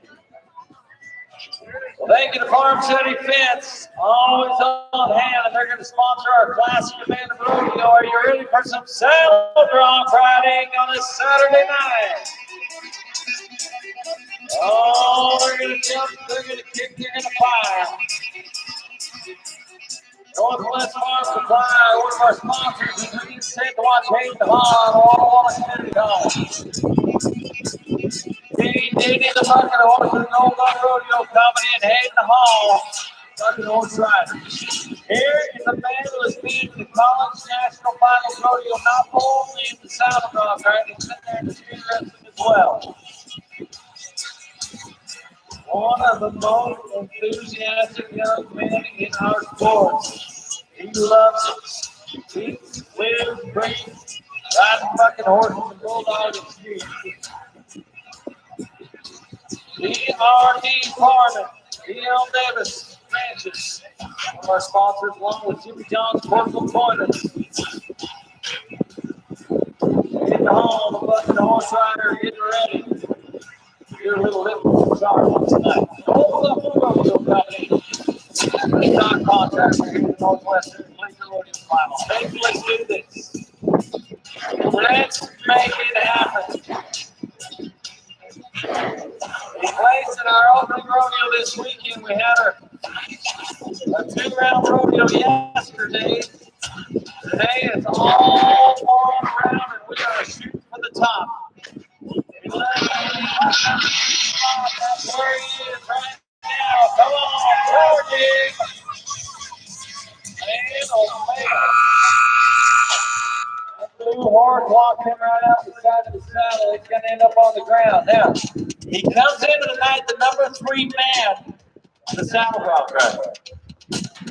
Well, thank you to Farm City Fence, always on hand, and they're going to sponsor our Classic Demand Rodeo. Are you ready for some saddle draw Friday on this Saturday night? Oh, they're going to jump, they're going to kick, they're going to fire. Northwest Farm Supply, one of our sponsors, is being sent to watch Hayden Hahn, Walla Walla Community College. D.D. the Bucket Horse and Gold Gun Rodeo Company and Hayden Hall, Bucket Horse Riders. Here is a man who has been to the College National Finals Rodeo, not only in the saddle draw, right? He's been there in the speed wrestling as well. One of the most enthusiastic young men in our sports. He loves it. He lives, breathes, riding bucket horses and bulldogs and steers. D.R.D. Farman, D.L. Davis Ranches, one of our sponsors, along with Jimmy John's Portable Toilets. In the hall, the bucket horse rider getting ready. your little shot tonight. Hold up, Rodeo Company. Stock contractor here in the Northwestern League Rodeo Final. Hey, let's do this. Let's make it happen. We placed in our opening rodeo this weekend. We had a 2-round rodeo yesterday. Today it's all one round, and we are shooting for the top. That's where he is right now. Come on, charging. And Omega. That blue horse walked him right out the side of the saddle. He's going to end up on the ground. Now, he comes into the night the number 3 man on the saddle bronc rider.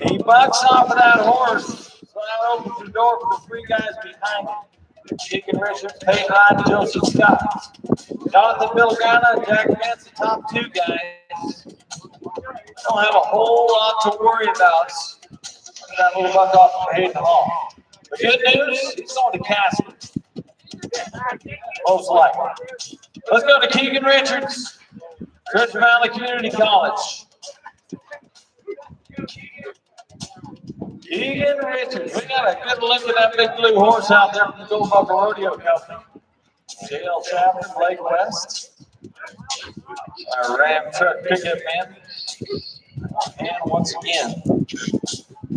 He bucks off of that horse, so that opens the door for the 3 guys behind him. Chicken Richards, Peyton Ryan, and Joseph Scott. Jonathan Bilgana and Jack Vance, the top 2 guys. Don't have a whole lot to worry about. That little buck off of Hayden Hall. The good news, he's going to Castle. Most likely. Let's go to Keegan Richards, Treasure Valley Community College. Keegan Richards. We got a good look at that big blue horse out there from the Gold Buckle Rodeo Company. J.L. Chapman, Blake West. Our Ram truck pickup man. And once again,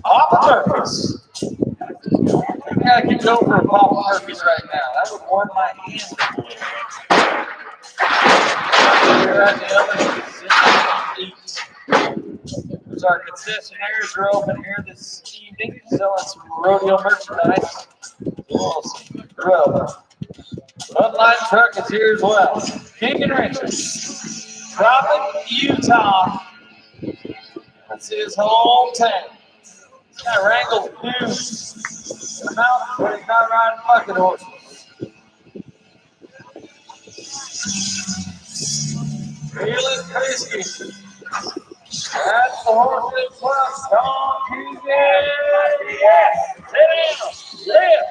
Papa Turkeys. We gotta keep going for Papa Turkeys right now. That would warm my hands a little bit. Our concessionaires are open here this evening, selling some rodeo merchandise. Some grub. Bud Light truck is here as well. Keegan Richards, Tropic, Utah. That's his hometown. He's got wrangled dudes in the mountains, but he's not riding bucket horses. Feeling frisky. That's the horse in front. Come on, Keegan. Yes. Sit down. Lift.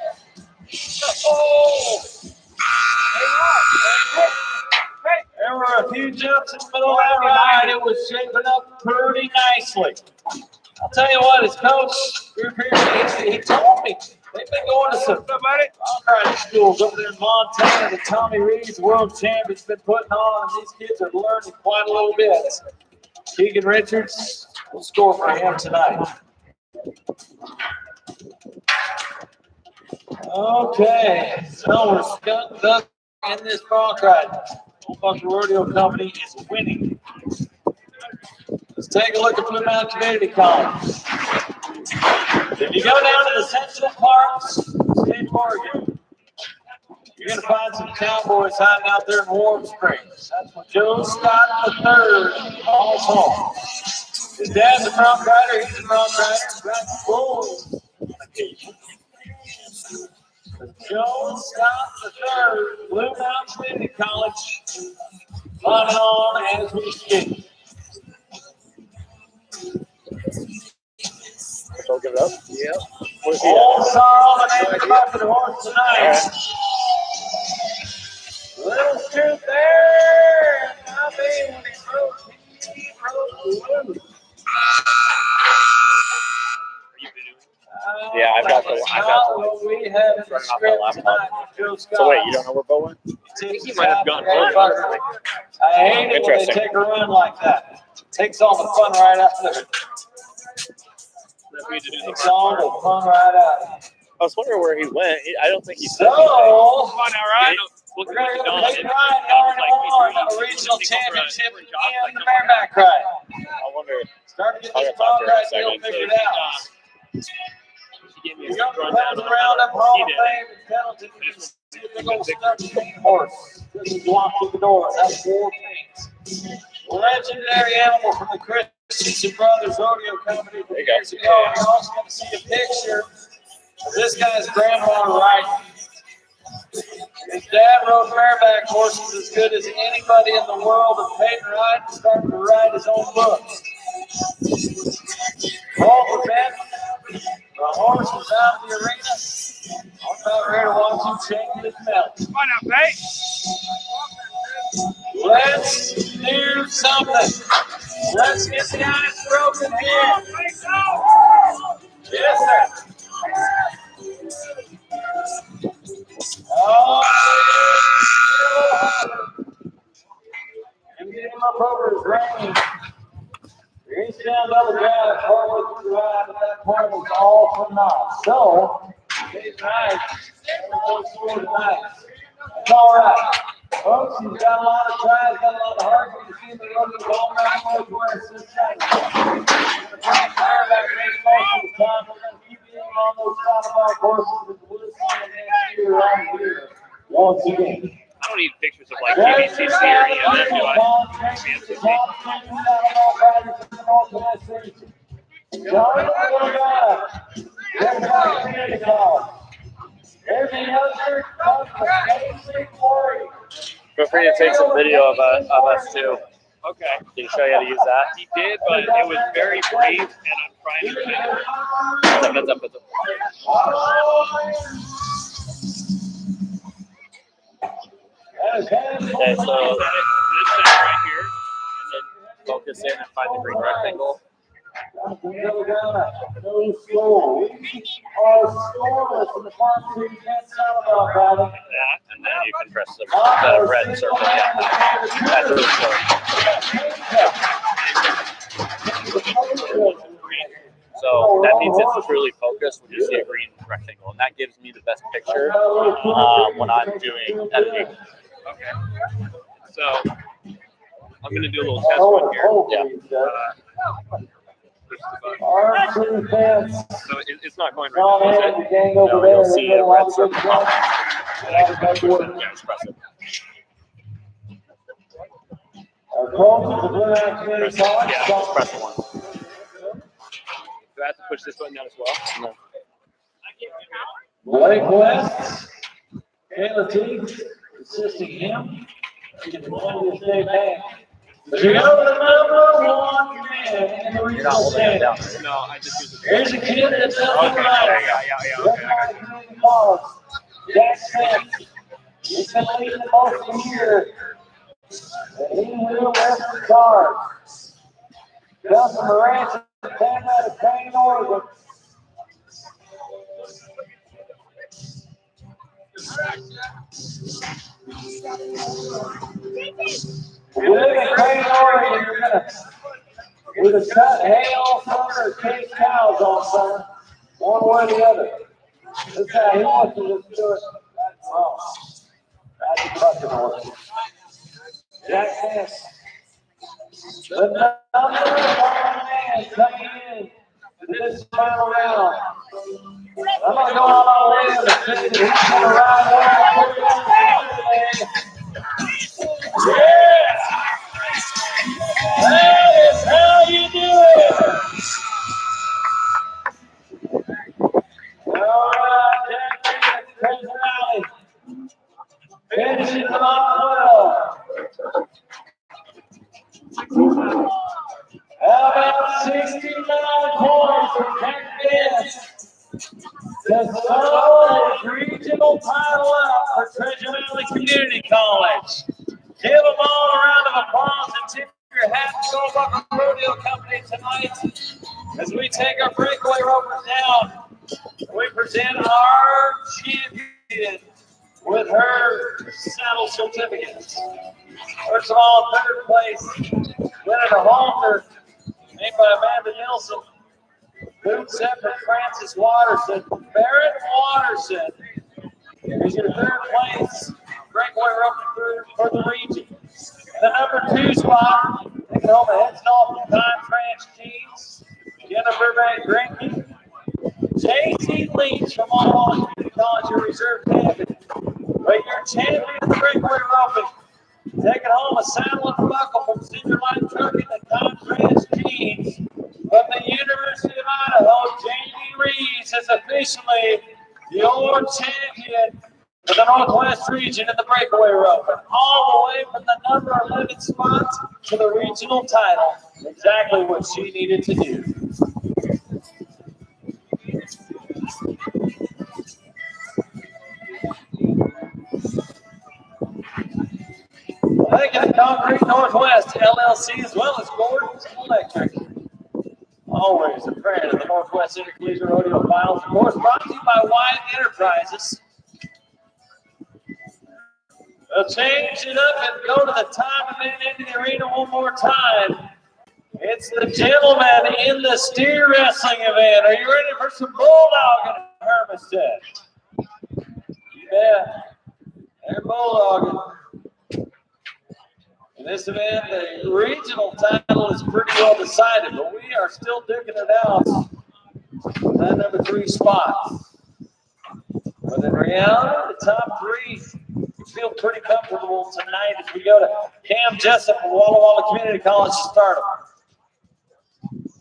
Oh. There were a few jumps in the middle of that ride. It was shaping up pretty nicely. I'll tell you what, his coach, he told me they've been going to some riding schools over there in Montana. The Tommy Reed's World Champion's been putting on, and these kids are learning quite a little bit. Keegan Richards will score for him tonight. Okay, so we're skunked up in this bronc ride. Gold Buckle Rodeo Company is winning. Let's take a look at Blue Mountain Community College. If you go down to the Central Parks, State of Oregon, you're going to find some cowboys hiding out there in Warm Springs. That's what Joe Scott III calls home. His dad's a bronc rider, he's a bronc rider, got bulls on occasion. Joe Scott III, Blue Mountain Community College, climbing on as we speak. I'll give it up. Yeah. All Sorrow, the name of the bucket horse tonight. Little scoop there. I mean, when he broke loose. Yeah, I've got the what we have in the script tonight. So wait, you don't know where Bo went? He might have gone. I hate it when they take a run like that. Takes all the fun right out of it. Takes all the fun right out of it. I was wondering where he went. I don't think he said So, anything. we're going to go take a ride on the regional championship in the bareback ride. I wonder. Start to get this ball ride deal figured out. You're going to come to the Roundup Hall of Fame in Pendleton. You can see a big old stuffed horse. This is blocked through the door. That's 4 things. Legendary animal from the Christensen Brothers Rodeo Company from years ago. You're also going to see a picture of this guy's grandma riding. His dad rode bareback horses as good as anybody in the world, and Peyton Ryan started to ride his own books. All the men, the horse was out of the arena. I'm about ready to watch him change his mouth. Come on now, Peyton. Let's Let's get the ice broken here. Yes, sir. Oh, and get him up over his range. He's down double drive, forward to the right, at that point is all for naught. So, he's nice. Everyone's scored nice. That's all right. Folks, he's got a lot of tries, got a lot of heart. You can see the rookie ball around the where it's this side. We're going to bring it there back next most of the time. We're going to keep hitting on those final ball courses that we'll see next year right here. Once again. I don't need pictures of like BMCC or any of them, do I? BMCC. Feel free to take some video of us too. Okay. Can you show you how to use that? He did, but it was very brief, and I'm trying to remember. Heads up. Okay, so This center right here. focus in and find the green rectangle. No score. We are scoreless in the part 2. You can't tell about that. And then you can press the red circle. Yeah. That's really cool. So that means it's truly focused when you see a green rectangle, and that gives me the best picture when I'm doing editing. Okay. So I'm going to do a little test one here. Yeah. Push the button. So it's not going right now, is it? No, you'll see a red circle pop. And I just got to push it. Yeah, just press it. Yeah, just press one. Do I have to push this button down as well? No. Blake West, Kayla T, assisting him. He's going to stay back. But you know the number 1 man in the You're not holding it down. No, I just use it. Here's a kid that's up Okay, and right. yeah, okay, I got you. Jack Smith. He's been leading the most of the year. And he will rest the card. Justin Moran, 10 out of Crane, Oregon. If you live in Crane, Oregon, you're gonna with a cut hay all summer or case cows all summer, one way or the other. That's how he wants to just do it. That's wrong. That's a fucking horse. Jack Smith. The number 1 man coming in to this final round. I'm going to go out on a limb and say that he's going to ride one. Yes! That is how you do it! All right, Jack Smith, Crescent Valley. Finishing them off well. How about 69 points for Jack Smith? The Southern Regional title out for Treasure Valley Community College. Give them all a round of applause and tip your hat to Buckle Rodeo Company tonight as we take our breakaway ropers down. We present our champion with her saddle certificate. First of all, third place, winner the halter, made by Amanda Nilsson. Boot set for Francis Watterson. Barrett Watterson is your third place breakaway roper for the region. The number 2 spot, taking home a head stall from Time Ranch Jeans. Jennifer Van Grinke. JT Leach from Omaha Community College, your reserve champion. But your champion of the breakaway roping, taking home a saddle and a buckle from Senior Line Trucking and Time Ranch Jeans. From the University of Idaho, Jamie Reeves is officially your champion for the Northwest region in the breakaway rope. And all the way from the number 11 spot to the regional title. Exactly what she needed to do. Thank you to Concrete Northwest LLC as well as Gordon's Electric. Always a friend of the Northwest Intercollegiate Rodeo Finals. Of course, brought to you by Wyatt Enterprises. We'll change it up and go to the time event into the arena one more time. It's the gentlemen in the steer wrestling event. Are you ready for some bulldog and Hermiston? Yeah, they're bulldogging. In this event, the regional title is pretty well decided, but we are still duking it out. That number 3 spot. But in reality, the top 3 feel pretty comfortable tonight as we go to Cam Jessup from Walla Walla Community College to start them.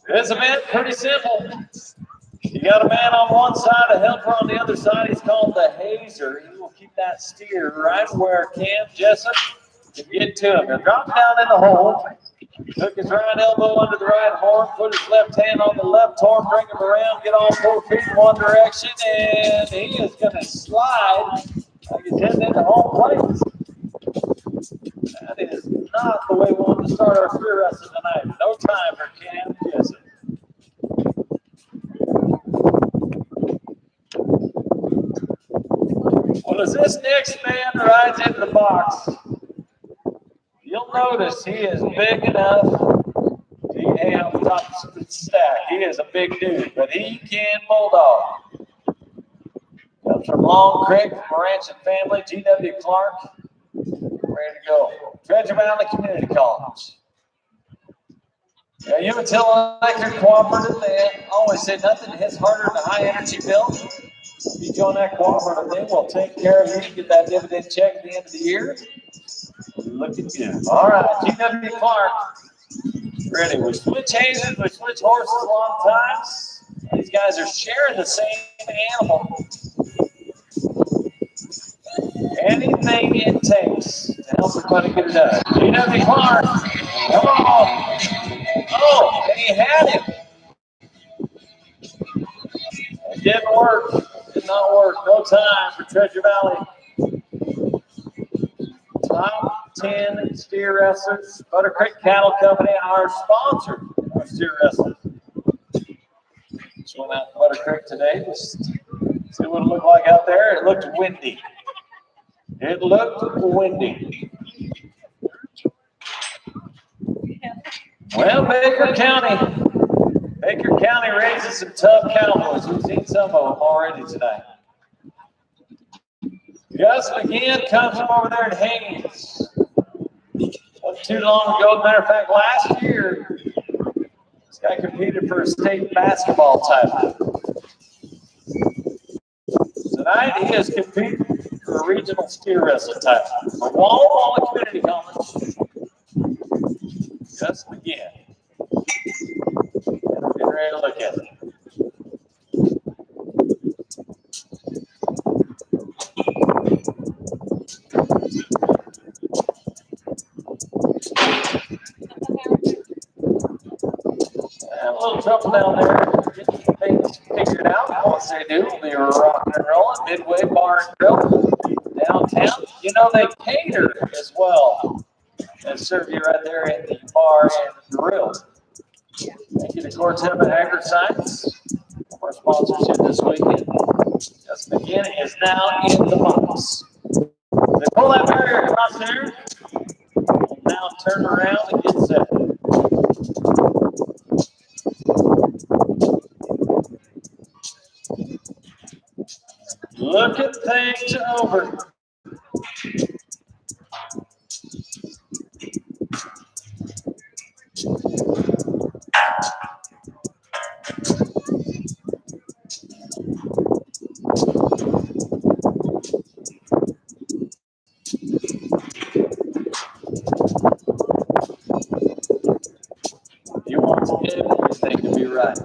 This event, pretty simple. You got a man on one side, a helper on the other side. He's called the Hazer. He will keep that steer right where Cam Jessup can get to him. He'll drop down in the hole, hook his right elbow under the right horn, put his left hand on the left horn, bring him around, get all 4 feet in one direction, and he is going to slide like he's heading into home plate. That is not the way we want to start our steer wrestling tonight. No time for Cam Jessup. Well, as this next man rides into the box, you'll notice he is big enough to hang on the top of the stack. He is a big dude, but he can bulldog. Comes from Long Creek, from Ranch and Family, G.W. Clark. Ready to go. Treasure Valley Community College. Yeah, Umatilla Electric Cooperative, they always say nothing hits harder than a high energy bill. If you join that cooperative, they will take care of you and get that dividend check at the end of the year. Look at you. All right, G.W. Clark. Ready. We switch hazes, we switch horses a lot of times. These guys are sharing the same animal. Anything it takes to help everybody get it done. G.W. Clark. Come on. Oh, and he had him. It didn't work. Did not work. No time for Treasure Valley. Top 10 steer wrestlers, Butter Creek Cattle Company, our sponsor, our steer wrestlers. Just went out to Butter Creek today. Just see what it looked like out there. It looked windy. It looked windy. Well, Baker County raises some tough cowboys. We've seen some of them already tonight. Gus McGinn comes from over there in Haynes. Not too long ago, matter of fact, last year, this guy competed for a state basketball title. Tonight, he is competing for a regional steer wrestling title for Walla Walla Community College. Gus McGinn. Get ready to look at it. A little trouble down there. Getting things figured out. Once they do, we'll be rocking and rolling. Midway Bar and Grill downtown. You know, they cater as well and serve you right there at the bar and grill. Thank you to Corteva AgriScience for our sponsorship this weekend. Gus McGinn is now in the box. They pull that barrier across there. We'll now turn around and get set. Look at things over. You want everything to be right.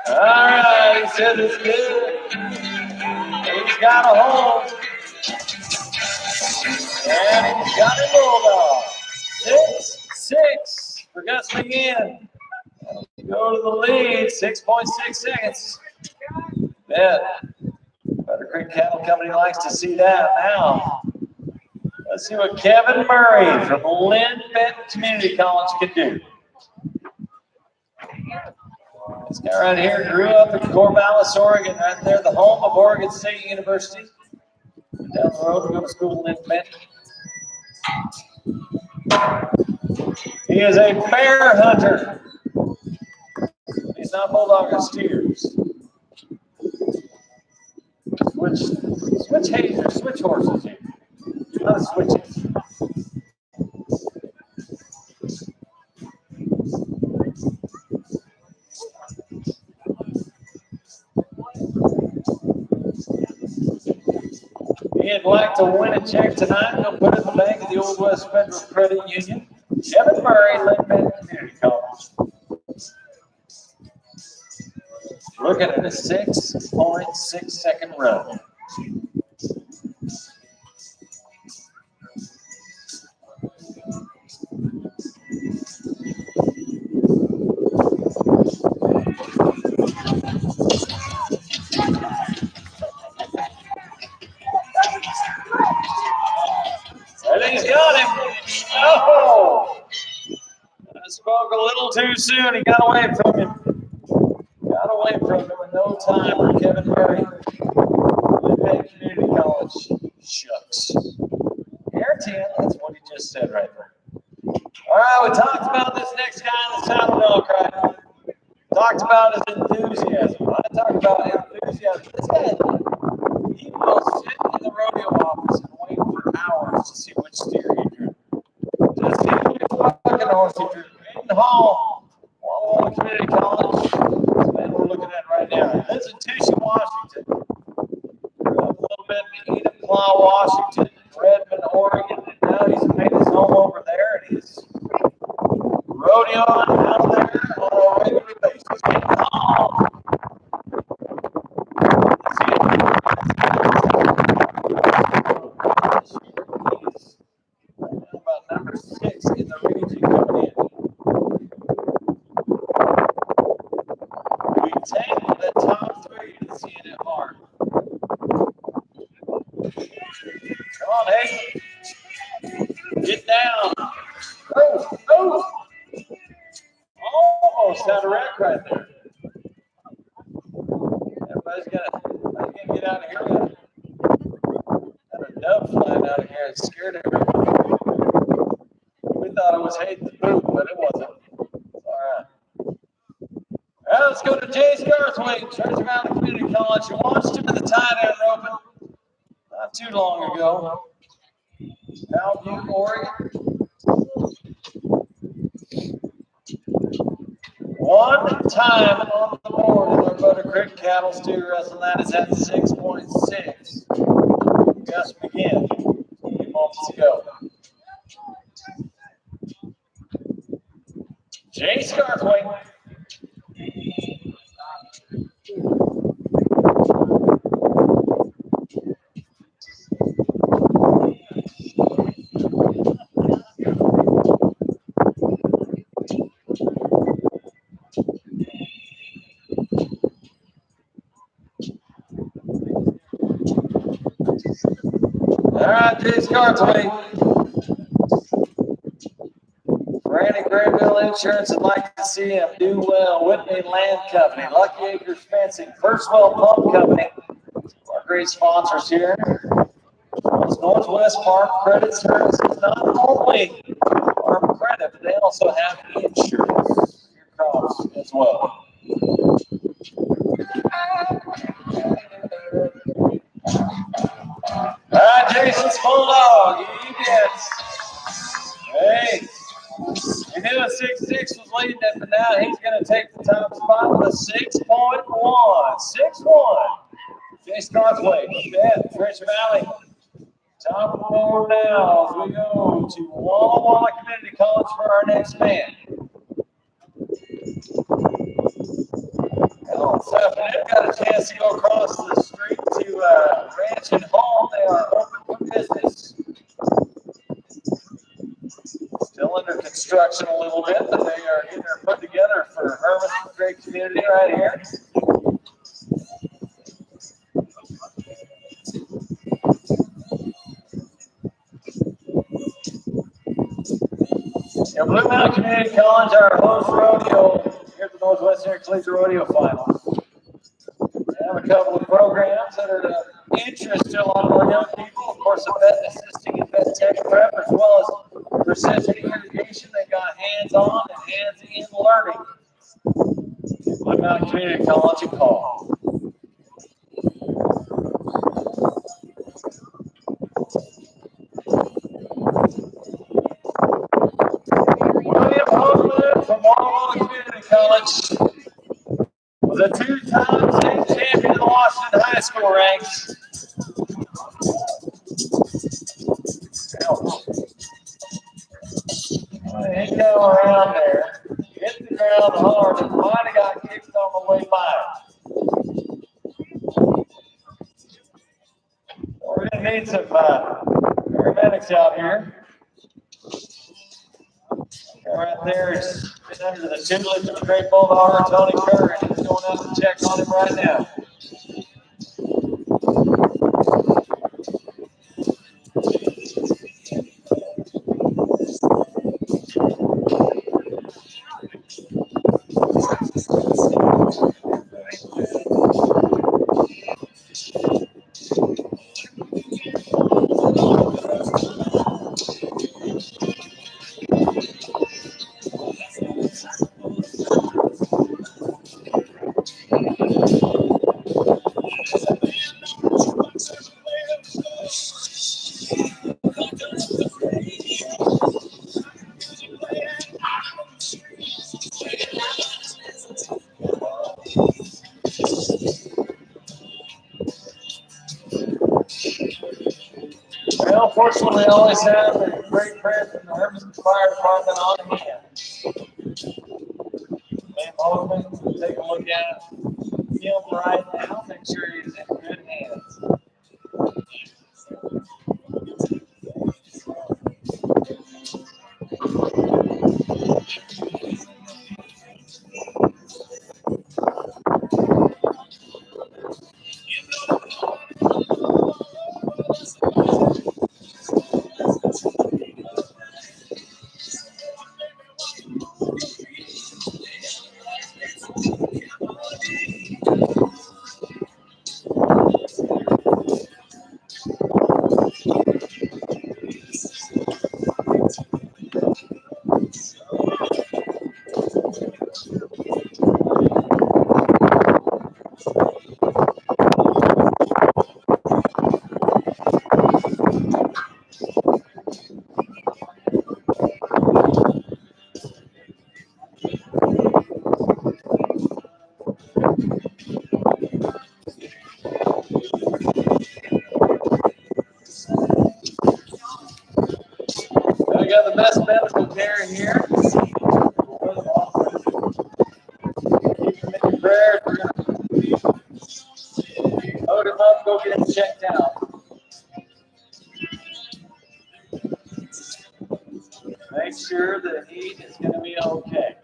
All right, he said it's good. He's got a hold. And he's got a bulldog. 6-6. Gus McGinn. Go to the lead, 6.6 seconds. Bet. Butter Creek Cattle Company likes to see that. Now, let's see what Kevin Murray from Lynn Benton Community College can do. This guy right here grew up in Corvallis, Oregon, right there, the home of Oregon State University. Down the road, we go to school in Lynn Benton. He is a bear hunter. He's not bulldog or steers. Switch hazer, switch horses here. Not switches. He'd like to win a check tonight. He'll put it in the bank of the Old West Federal Credit Union. Kevin Murray, Lynn Benton Community College. Looking at a 6.6 second run. And he's got him. Oh! I spoke a little too soon. He got away from him. Got away from him in no time for Kevin Murray. Lynn Benton Community College. Shucks. Air 10, that's what he just said right there. All right, we talked about this next guy in the saddle dog right. Talked about his enthusiasm. I talked about enthusiasm. This guy, he will sit in the rodeo office and wait for hours to see which steer he drew. Just see which fucking horse he drew. Aiden Hall, Walla Walla Community College. That's the man we're looking at right now. He lives in Tucson, Washington. Grew up a little bit in Enumclaw, Washington, Redmond, Oregon, and now he's made his home over there, and he's rodeoing out there on a regular basis. Aiden Hall. About number 6 in the region coming in. We take the top 3 to CNFR. Come on, hey. Get down. Oh, oh. Almost had a wreck right there. Everybody's gonna get out of here. Had a dove flying out of here. It scared everybody. We thought it was Hayden the Boot, but it wasn't. It's all right. All right, let's go to Jay Scarsway, Treasure Valley Community College. You watched him in the tie-down roping not too long ago. Albuquerque, Oregon. One time on the board in our Butter Creek Cattle Steer Wrestling. That is at 6.6. Gus McGinn. A few moments ago. Jay Scarsway. All right, Jay Scarsway. Randy Graybill Insurance would like to see him do well. Whitney Land Company, Lucky Acres Fencing, First Well Pump Company, our great sponsors here. Northwest Farm Credit Services, not only farm credit, but they also have insurance for your crops as well. All right, Jason's Bulldog, yes. Hey, you knew a 6.6 was leading it, but now he's going to take the top spot with a 6.1. 6.1. Jay Scarsway, Treasure Valley. Top of the board now as we go to Walla Walla Community College for our next man. Well, this afternoon, got a chance to go across the street to Ranch and Hall. They are open for business. Still under construction. construction a little bit, but they are getting her put together for Herman's great community right here. And Blue Mountain Community College, our host rodeo here at the Northwestern Collegiate Rodeo Finals. We have a couple of programs that are of interest to a lot of our young people. Of course, the vet assisting and vet tech prep, as well as precision irrigation. They got hands-on and hands-in learning. Blue Mountain Community College in Call. William Hoagland from Walla Community College was a two-time state champion of the Washington High School ranks. Ouch. He go around there, hit the ground hard, and might have got kicked on the way by. We're going to need some paramedics out here. Right there is under the tutelage of the great bulldog, Tony Kerr, and he's going out to check on him right now. Well, fortunately, we always have a great friend from the Hermiston Fire Department on hand. Liam Hoagland, take a look at him right now, make sure he's in good hands. We got the best medical care here. Keep him in your prayers. We're going to load him up, go get him checked out. Make sure that he is going to be okay.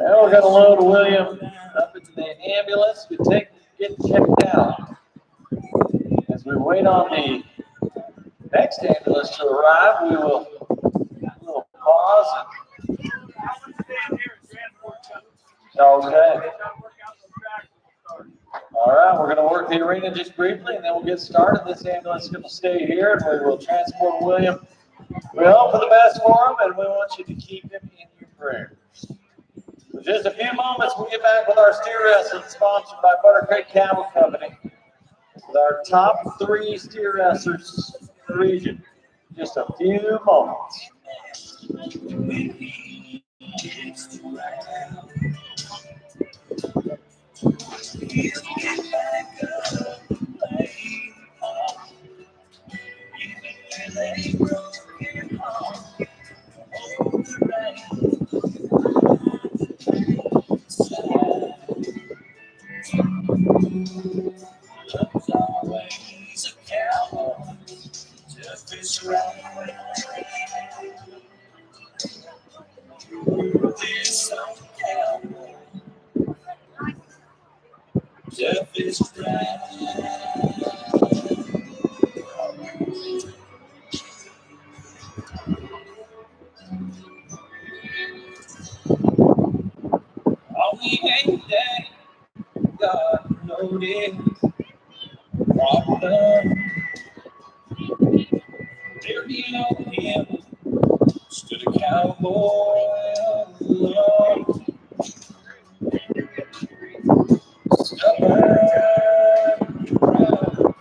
Now we're going to load William up into the ambulance to get checked out. As we wait on the next ambulance to arrive, we will pause. Okay. All right, we're going to work the arena just briefly, and then we'll get started. This ambulance is going to stay here, and we will transport William. We hope for the best for him, and we want you to keep him in your prayers. In just a few moments, we'll get back with our steer wrestling, sponsored by Butter Creek Cattle Company, with our top 3 steer wrestlers in the region. Just a few moments. forget. Robbed up. There behind him stood a cowboy of love. Stubborn, proud,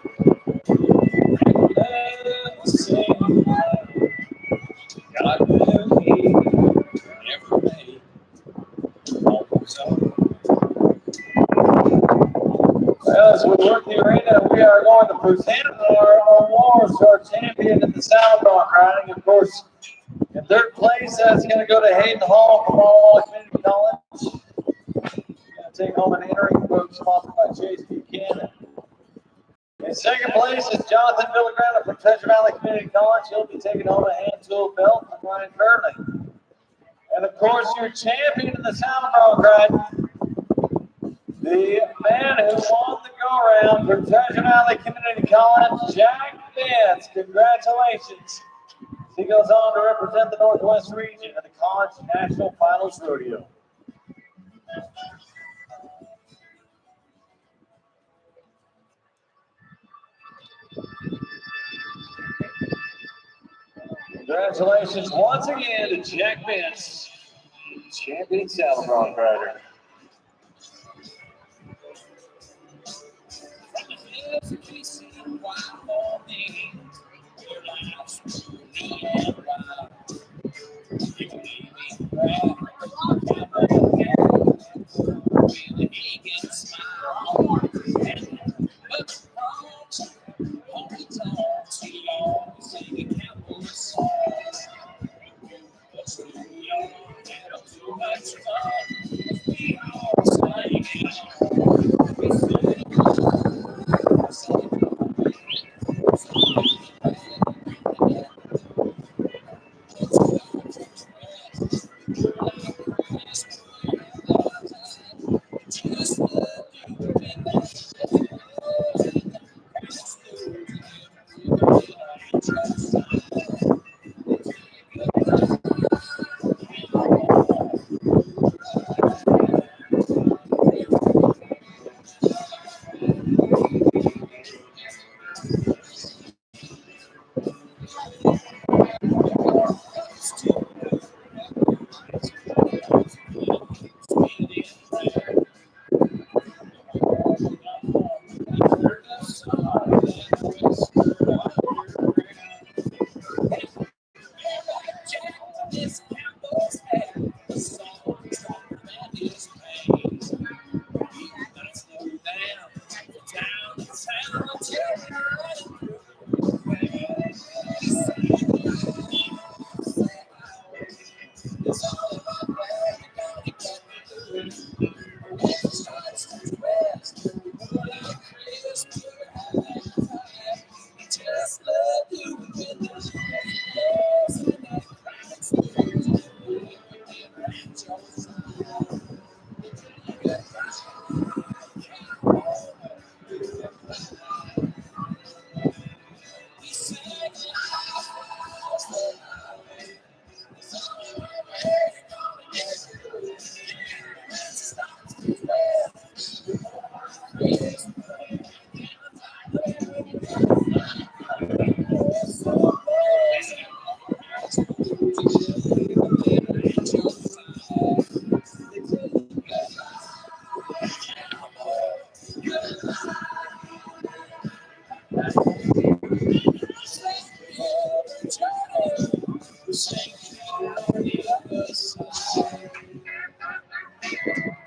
relentless, same. God knew he never made on his own. Well, as we work the arena, we are going to present our awards to our champion in the South Rock riding. Of course, in third place, that's going to go to Hayden Hall from Walla Community College. Going to take home an entering book sponsored by Chase Buchanan. In second place is Jonathan Villagrana from Treasure Valley Community College. He'll be taking home a hand tool belt from Ryan Curley. And of course, your champion in the Sound Rock ride, the man who won the go-around for Treasure Valley Community College, Jack Vance. Congratulations. He goes on to represent the Northwest region at the College National Finals Rodeo. Congratulations once again to Jack Vance, champion saddle bronc rider.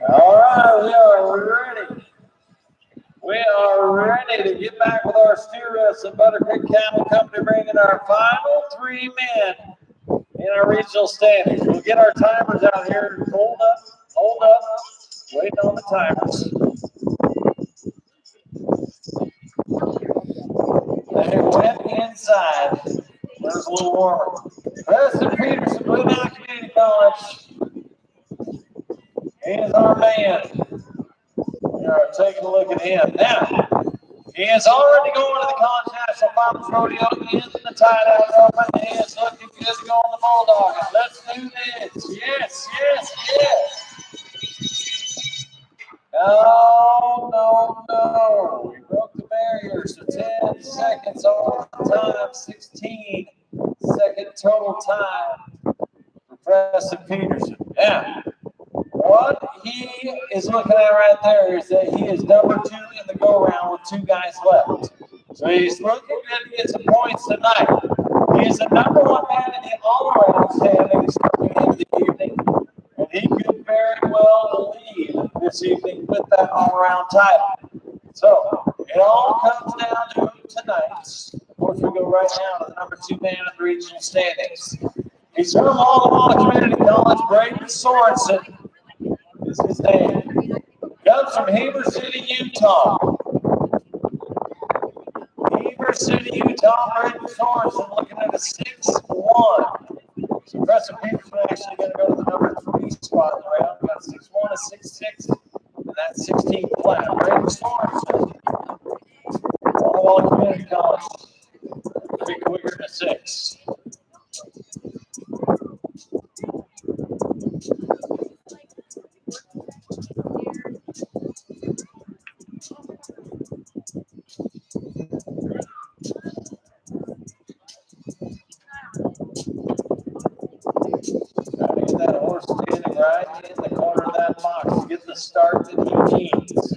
All right, we are ready. We are ready to get back with our steer rests at Butter Creek Cattle Company, bringing our final 3 men in our regional standings. We'll get our timers out here. Hold up, waiting on the timers. They went inside. There's a little warmer. Preston Peterson, Blue Valley Community College. He is our man. We are taking a look at him. Now, he is already going to the College National Finals Rodeo. He is in the tie-down rubber. He is looking good to go on the Bulldog. Let's do this. Yes. No. seconds all time, 16-second total time for Preston Peterson. Now, what he is looking at right there is that he is number 2 in the go-round with 2 guys left. So he's looking good to get some points tonight. He is the number 1 man in the all-around standings coming into the evening, and he could very well lead this evening with that all-around title. So it all comes down to tonight. Of course, we go right now to the number 2 man in the regional standings. He's from Walla Community College. Braden Sorensen is his name. Comes from Heber City, Utah. Heber City, Utah. Braden Sorensen looking at a 6'1". So Preston Peterson actually going to go to the number 3 spot in the round. Got 6'1", a 6'6", and that's 16 flat. Braden Sorensen, Walla Community College. Big quicker than a 6. That horse standing right in the corner of that box to get the start that he needs.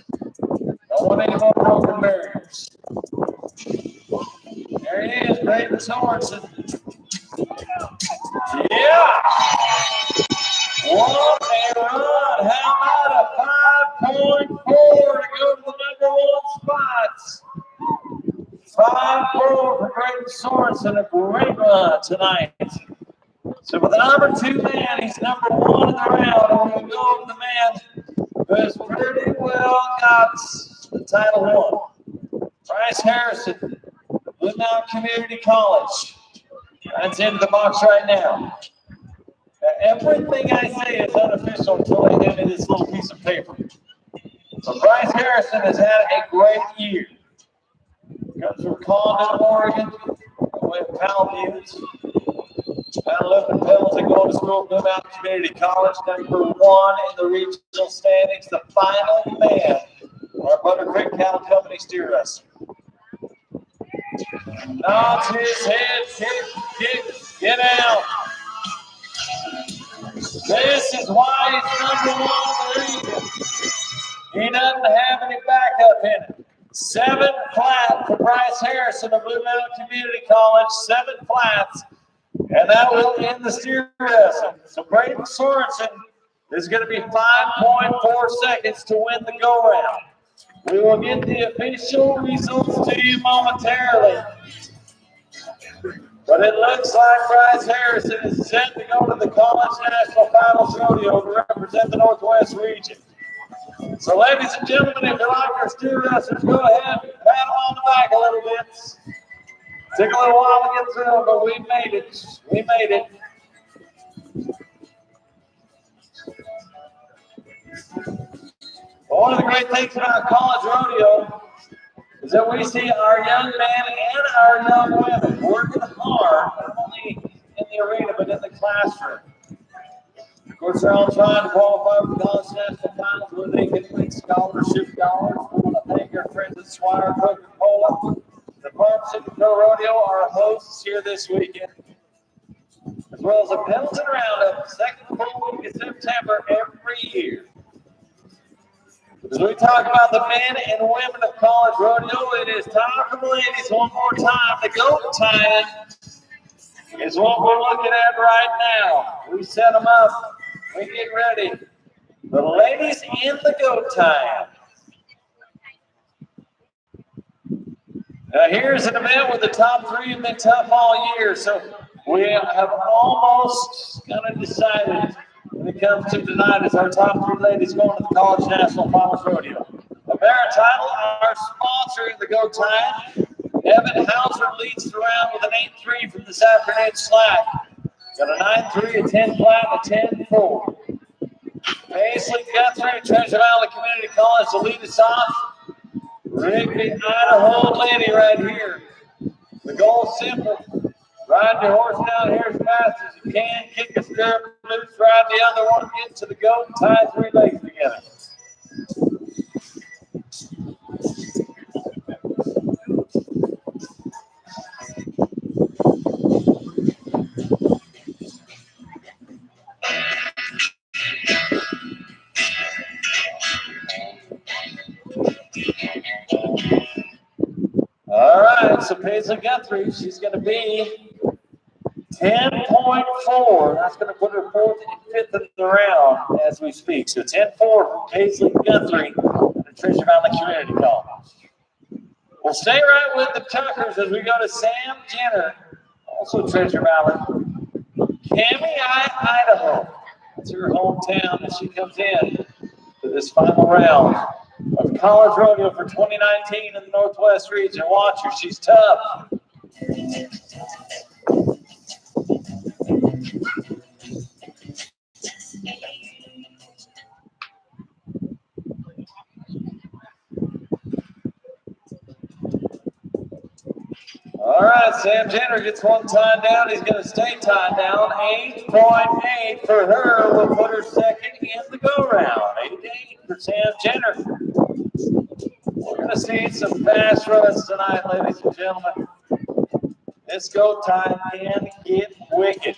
Don't want any more broken barriers. There he is, Braden Sorensen. Yeah! What a run! How about a 5.4 to go to the number 1 spots? 5.4 for Braden Sorensen. A great run tonight. So for the number 2 man, he's number 1 in the round, and we'll go with the man who has pretty well got the title won. Bryce Harrison, Blue Mountain Community College. That's into the box right now. Everything I say is unofficial until they hand me this little piece of paper. So Bryce Harrison has had a great year. Comes from Condon, Oregon, with Powell Buttes. Pound-lifting Pendleton going to school at Blue Mountain Community College, number 1 in the regional standings, the final man for our Butter Creek Cattle Company steer wrestler. Nods his head, kick, get out. This is why he's number 1 in the region. He doesn't have any backup in it. 7 flat for Bryce Harrison of Blue Mountain Community College, 7 flats. And that will end the steer wrestling. So Braden Sorensen is going to be 5.4 seconds to win the go-round. We will get the official results to you momentarily. But it looks like Bryce Harrison is set to go to the College National Finals Rodeo to represent the Northwest region. So ladies and gentlemen, if you like our steer wrestlers, go ahead and pat them on the back a little bit. Took a little while to get through them, but we made it. We made it. One of the great things about college rodeo is that we see our young men and our young women working hard, not only in the arena, but in the classroom. Of course, they're all trying to qualify for College National Finals where they can win scholarship dollars. We want to thank our friends at Swire Coca-Cola. The Farm City Pro Rodeo are hosts here this weekend, as well as a Pendleton Roundup, the second full week of September every year. As we talk about the men and women of college rodeo, it is time for the ladies one more time. The goat tying is what we're looking at right now. We set them up. We get ready. The ladies in the goat tying. Now here's an event where the top 3 have been tough all year, so we have almost kind of decided when it comes to tonight is our top 3 ladies going to the College National Finals Rodeo. Title, our sponsor in the Go Time, Evan Hauser leads the round with an 8-3 from this afternoon slack. Got a 9-3, a 10 flat, and a 10-4. Paisley Guthrie, Treasure Valley Community College to lead us off. Rigby, Idaho lady right here. The goal's simple. Ride your horse down here as fast as you can. Kick a stirrup loose, ride the other one, get to the goat, tie 3 legs together. right, so Paisley Guthrie, she's going to be 10.4. That's going to put her fourth and fifth in the round as we speak. So 10.4 for Paisley Guthrie at Treasure Valley Community College. We'll stay right with the Tuckers as we go to Sam Jenner, also Treasure Valley. Cammy, Idaho. That's her hometown as she comes in to this final round of college rodeo for 2019 in the Northwest region. Watch her, she's tough. All right, Sam Jenner gets one tied down. He's going to stay tied down. 8.8 for her will put her second in the go-round. 8.8 for Sam Jenner. We're going to see some fast runs tonight, ladies and gentlemen. This go time can get wicked.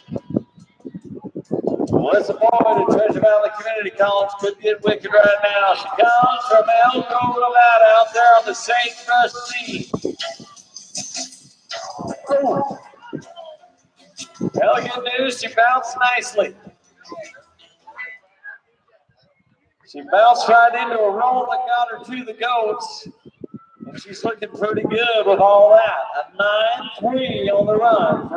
Melissa Boyd at Treasure Valley Community College could get wicked right now. She comes from Elko, Nevada, out there on the Sagebrush Sea. Oh. Well, good news, she bounced nicely. She bounced right into a roll that got her to the goats. And she's looking pretty good with all that. A 9.3 on the run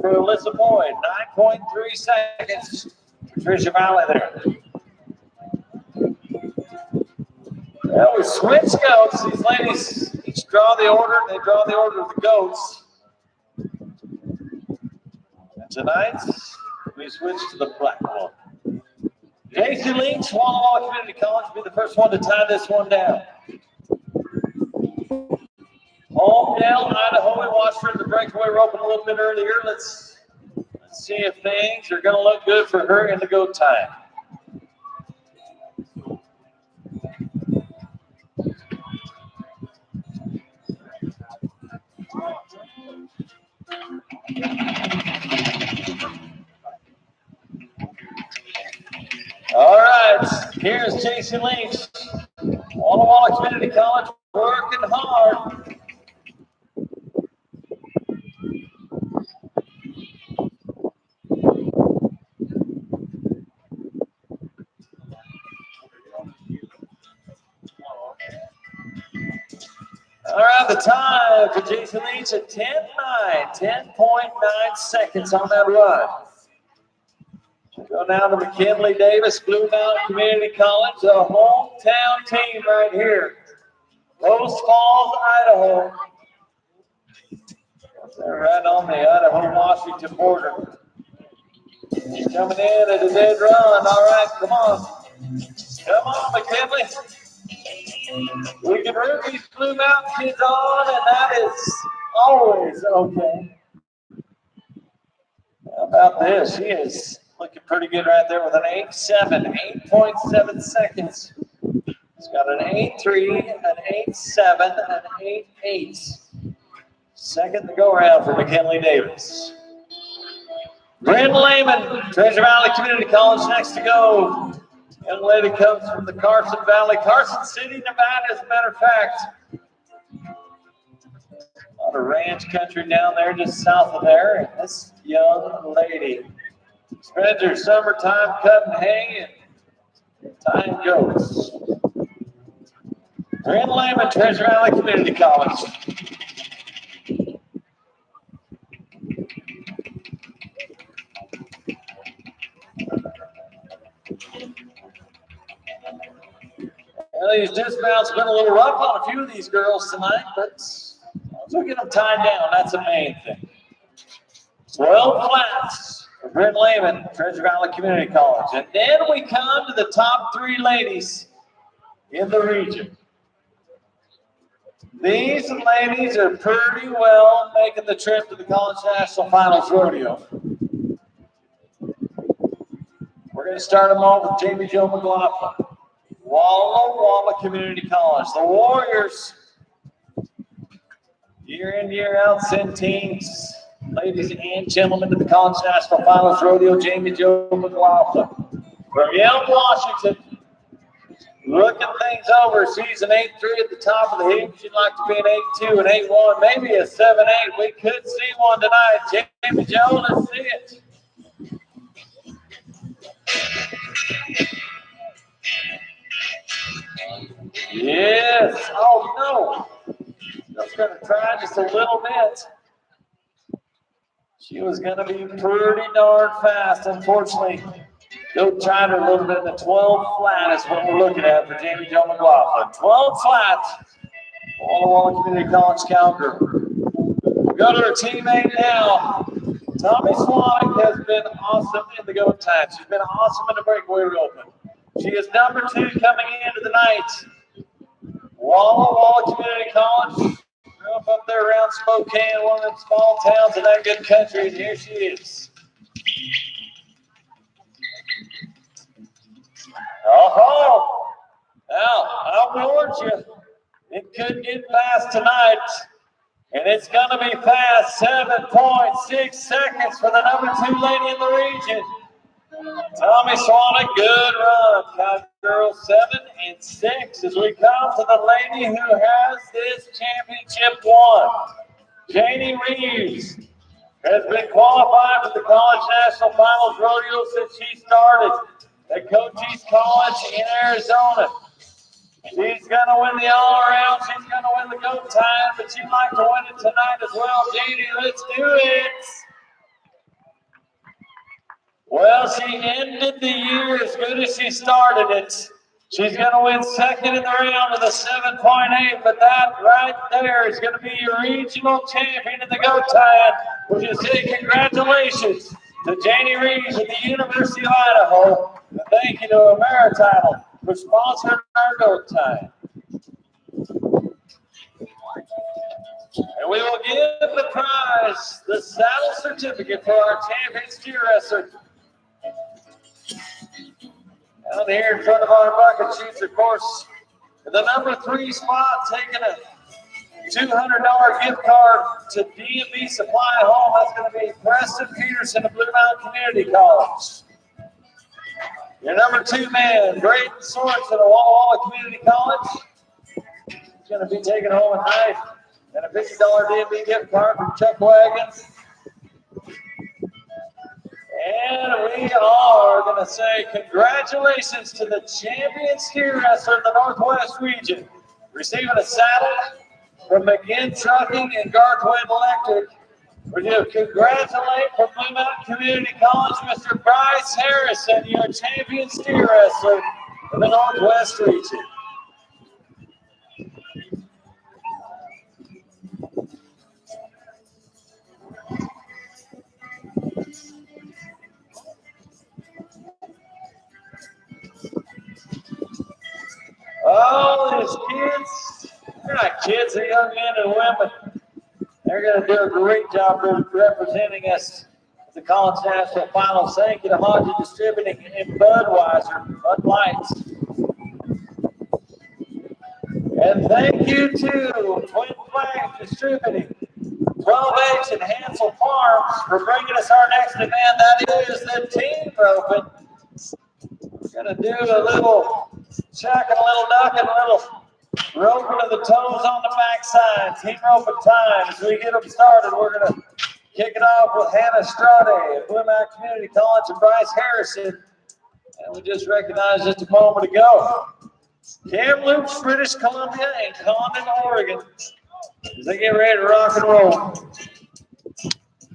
for Alyssa Boyd. 9.3 seconds for Treasure Valley there. Well, we switch goats. These ladies each draw the order. They draw the order of the goats. And tonight, we switch to the black one. JC Lynch, Walla Walla Community College, will be the first one to tie this one down. Homedale, Idaho, we watched her in the breakaway rope a little bit earlier. Let's see if things are going to look good for her in the goat time. All right, here's Jason Lynch. Walla Walla Community College working hard. All right, the time for Jason Lynch at 10.9, 10.9 seconds on that run. Go down to McKinley Davis, Blue Mountain Community College, a hometown team right here. Post Falls, Idaho. They're right on the Idaho-Washington border. Coming in at a dead run. All right, come on. Come on, McKinley. We can root these Blue Mountain kids on, and that is always okay. How about this? She is looking pretty good right there with an 8.7 seconds. She's got an 8.3, an 8.7, an 8.8. Second to go around for McKinley Davis. Bryn Lehman, Treasure Valley Community College, next to go. Young lady comes from the Carson Valley, Carson City, Nevada, as a matter of fact. A lot of ranch country down there just south of there. And this young lady spends her summertime cutting hay and tying goats. Bryn Lehman, Treasure Valley Community College. Well, these dismounts have been a little rough on a few of these girls tonight, but we'll get them tied down. That's the main thing. 12 flats for Bryn Lehman, Treasure Valley Community College. And then we come to the top three ladies in the region. These ladies are pretty well making the trip to the College National Finals Rodeo. We're going to start them off with Jamie Jo McLaughlin. Walla Walla Community College. The Warriors, year in, year out, send teams, ladies and gentlemen, to the College National Finals Rodeo. Jamie Jo McLaughlin. From Yale, Washington, looking things over. She's an 8-3 at the top of the heap. She'd like to be an 8-2, an 8-1, maybe a 7-8. We could see one tonight. Jamie Joe, let's see it. Yes. Oh, no. Just going to try just a little bit. She was going to be pretty darn fast, unfortunately. Go try her a little bit in the 12 flat is what we're looking at for Jamie Jo McLaughlin. 12 flat. Walla Walla Community College Cowgirl. We go to her teammate now. Tommy Swanek has been awesome in the go time. She's been awesome in the breakaway open. She is number 2 coming into the night. Walla Walla Community College. Grew up there around Spokane, one of them small towns in that good country, and here she is. Oh, now I warned you, it could get fast tonight, and it's going to be fast. 7.6 seconds for the number 2 lady in the region. Tommy Swanek, good run. Cowgirl 7-6 as we come to the lady who has this championship won. Janie Reeves has been qualified for the College National Finals Rodeo since she started at Cochise College in Arizona. She's going to win the all-around. She's going to win the go time, but she'd like to win it tonight as well. Janie, let's do it. Well, she ended the year as good as she started it. She's going to win second in the round with a 7.8, but that right there is going to be your regional champion in the go time. We'll just say congratulations to Janie Reeves at the University of Idaho. And thank you to Amerititle for sponsoring our go time. And we will give the prize, the saddle certificate for our champion steer wrestler. Down here in front of our bucket sheets, of course, the number 3 spot taking a $200 gift card to D&B Supply Home. That's going to be Preston Peterson of Blue Mountain Community College. Your number 2 man, Braden Sorensen of Walla Walla Community College. He's going to be taking home a knife and a $50 D&B gift card from Chuck Wagon. And we are going to say congratulations to the champion steer wrestler in the Northwest region, receiving a saddle from McGinn Trucking and Garthwaite Electric. We're going to congratulate from Blue Mountain Community College, Mr. Bryce Harrison, your champion steer wrestler in the Northwest region. Oh, these kids, they're not kids, they're young men and women. They're going to do a great job representing us at the College National Finals. Thank you to Hodge Distributing and Budweiser, Bud Lights. And thank you to Twin Flags Distributing, 12H and Hansel Farms for bringing us our next event. That is the team roping. We're going to do a little chucking, a little ducking, a little roping of the toes on the backside. Team roping time. As we get them started, we're going to kick it off with Hannah Strade at Blue Mountain Community College and Bryce Harrison. And we just recognized just a moment ago Kamloops, British Columbia, and Condon, Oregon, as they get ready to rock and roll.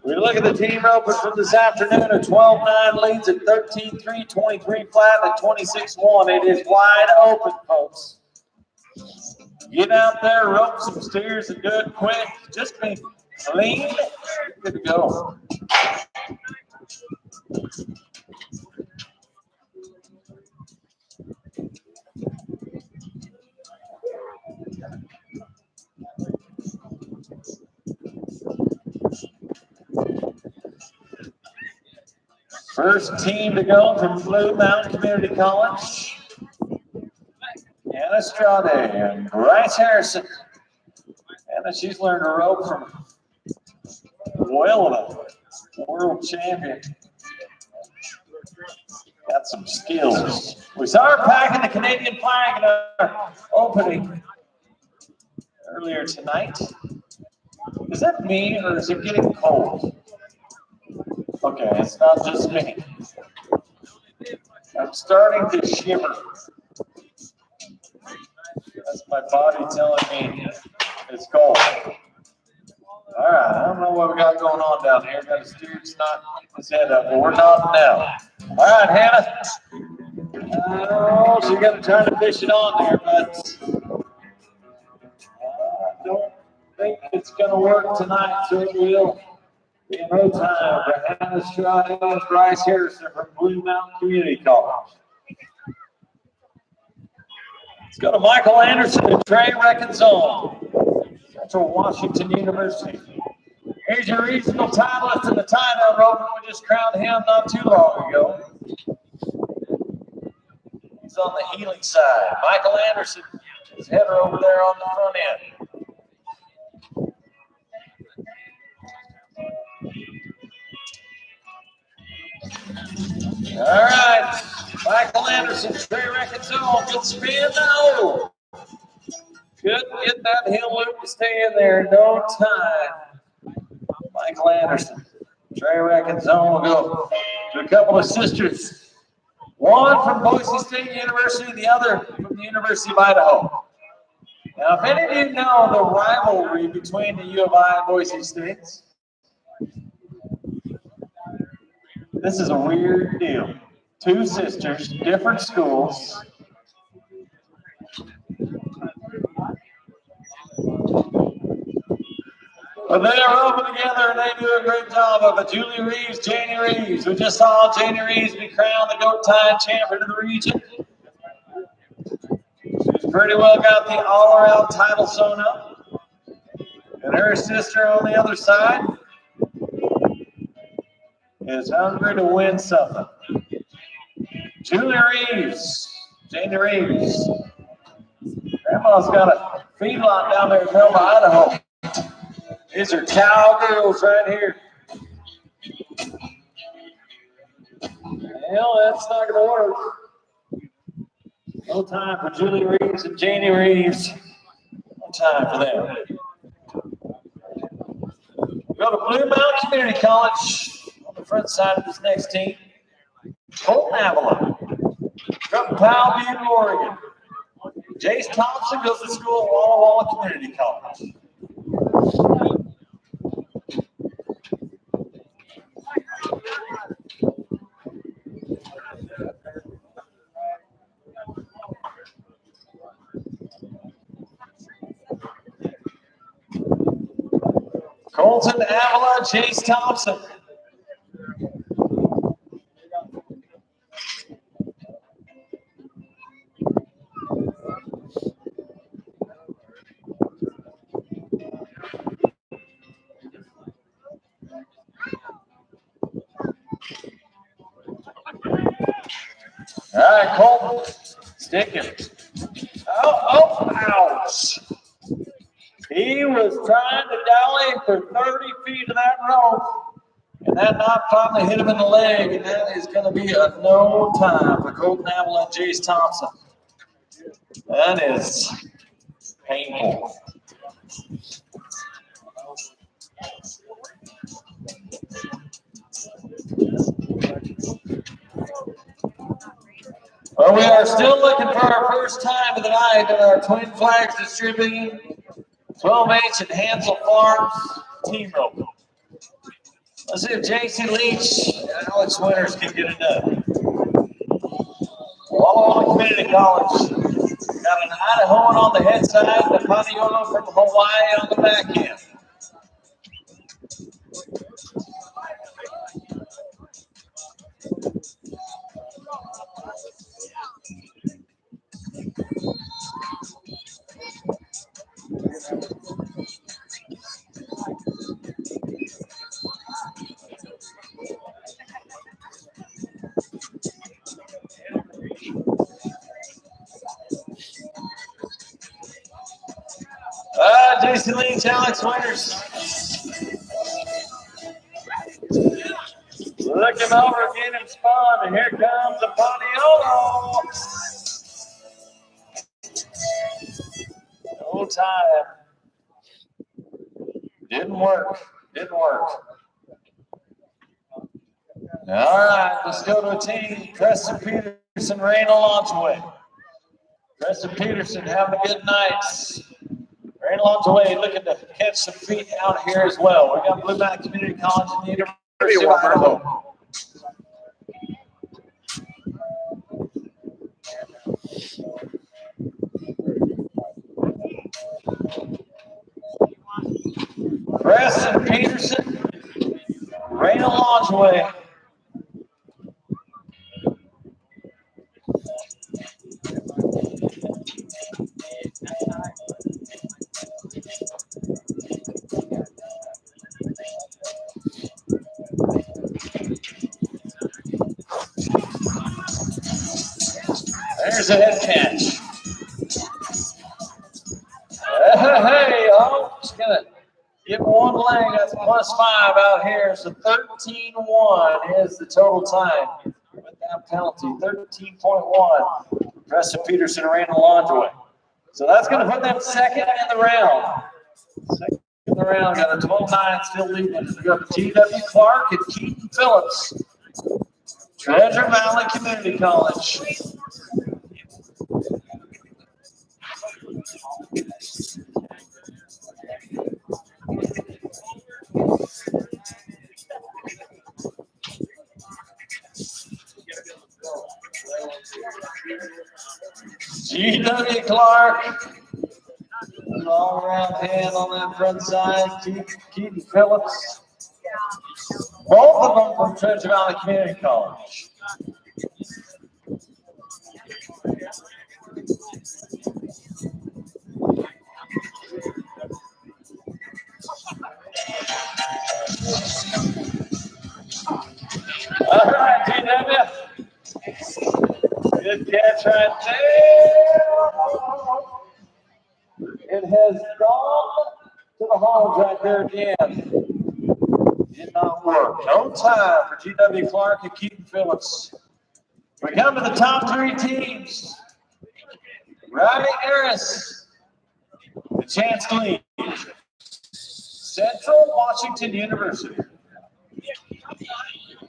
We look at the team ropers from this afternoon. A 12-9 leads at 13-3, 23 flat, and 26-1. It is wide open, folks. Get out there, rope some steers, and do it quick. Just be clean. Good to go. First team to go from Blue Mountain Community College, Anna Strade and Bryce Harrison. Anna, she's learned to rope from well, a world champion. Got some skills. We saw her packing the Canadian flag in our opening earlier tonight. Is that me or is it getting cold? Okay, it's not just me. I'm starting to shimmer. That's my body telling me it's cold. All right, I don't know what we got going on down here. Got a student's not his head up, but we're nodding now. All right, Hannah. Oh, she got to try to fish it on there, but I don't think it's going to work tonight, so it will be no time for Hannah Stride and Bryce Harrison from Blue Mountain Community College. Let's go to Michael Anderson and Trey Reckenzone, Central Washington University. Here's your regional titleist in the tie-down rope, and we just crowned him not too long ago. He's on the healing side. Michael Anderson, his header over there on the front end. All right, Michael Anderson, Trey Reckenzone, good spin, no. Couldn't get that heel loop to stay in there in no time. Michael Anderson, Trey Reckenzone will go to a couple of sisters. One from Boise State University, the other from the University of Idaho. Now, if any of you know the rivalry between the U of I and Boise State, this is a weird deal. Two sisters, different schools. But they are open together and they do a great job of it. Julie Reeves, Janie Reeves. We just saw Janie Reeves be crowned the goat tie champion of the region. She's pretty well got the all-around title sewn up. And her sister on the other side is hungry to win something. Julie Reeves, Janie Reeves. Grandma's got a feedlot down there in Melba, Idaho. These are cowgirls right here. Well, that's not going to work. No time for Julie Reeves and Janie Reeves. No time for them. Go to Blue Mountain Community College on the front side of this next team. Colton Avalon from Powell Butte, Oregon. Jace Thompson goes to school at Walla Walla Community College. Colton Avalon, Jace Thompson. All right, Colton, sticking. Oh, ouch. He was trying to dally for 30 feet of that rope, and that knot finally hit him in the leg, and that is going to be a no time for Colton Avalon, Jace Thompson. That is painful. Well, we are still looking for our first time of the night in our Twin Flags Distributing 12H and Hansel Farms team rope. Let's see if JC Leach and Alex Winters can get it done. Walla Walla Community College got an Idahoan on the head side and a Paniolo from Hawaii on the back end. JC Leach, Alex Winters. Looking over, getting him spun on, and here comes the Paniolo. No time. Didn't work. All right, let's go to a team. Preston Peterson, Raina Launchaway. Preston Peterson having a good night. Raina Launchaway looking to catch some feet out here as well. We got Blue Mountain Community College and the University of Idaho. Preston Peterson, Raina Launchaway. There's a head catch. Hey, oh, just gonna give one leg. That's +5 out here. So 13-1 is the total time with that penalty. 13.1. Preston Peterson, Raina Launchaway. So that's going to put them second in the round. Second in the round. Got a 12-9 still leading. We got T.W. Clark and Keaton Phillips. Treasure Valley Community College. G.W. Clark, an all-around hand on that front side. Keaton Phillips, both of them from Treasure Valley Community College. All right, G.W. Good catch right there. It has gone to the hogs right there again. Did not work. No time for G.W. Clark and Keaton Phillips. We come to the top 3 teams. Riley Harris, the chance to lead. Central Washington University.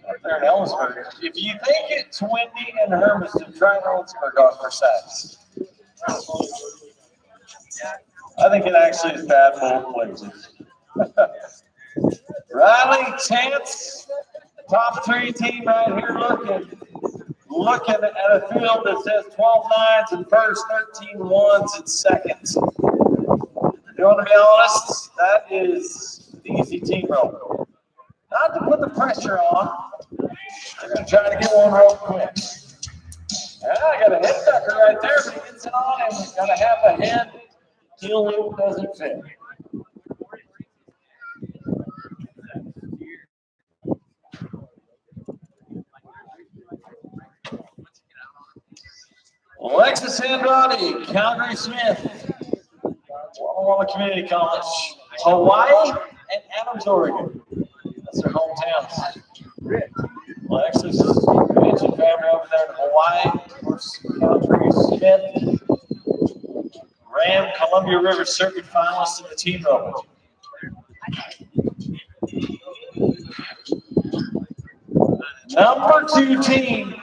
Up there in Ellensburg. If you think it's windy in Hermiston, try Ellensburg on for sacks. I think it actually is bad both places. Riley, Chance, top 3 team right here looking at a field that says 12 9s in first, 13 1s in second. You want to be honest? That is an easy team roll. Not to put the pressure on. I'm going to try to get one real quick. I got a head ducker right there, but he gets it on him. He's got to have a head. Heel loop doesn't fit. Alexis Andrade, Calgary Smith, Walla Walla Community College, Hawaii, and Adams, Oregon. That's their hometowns. Alexis, Mansion family over there in Hawaii, of course, Calgary Smith, Ram, Columbia River Circuit finalist in the team level. Number 2 team,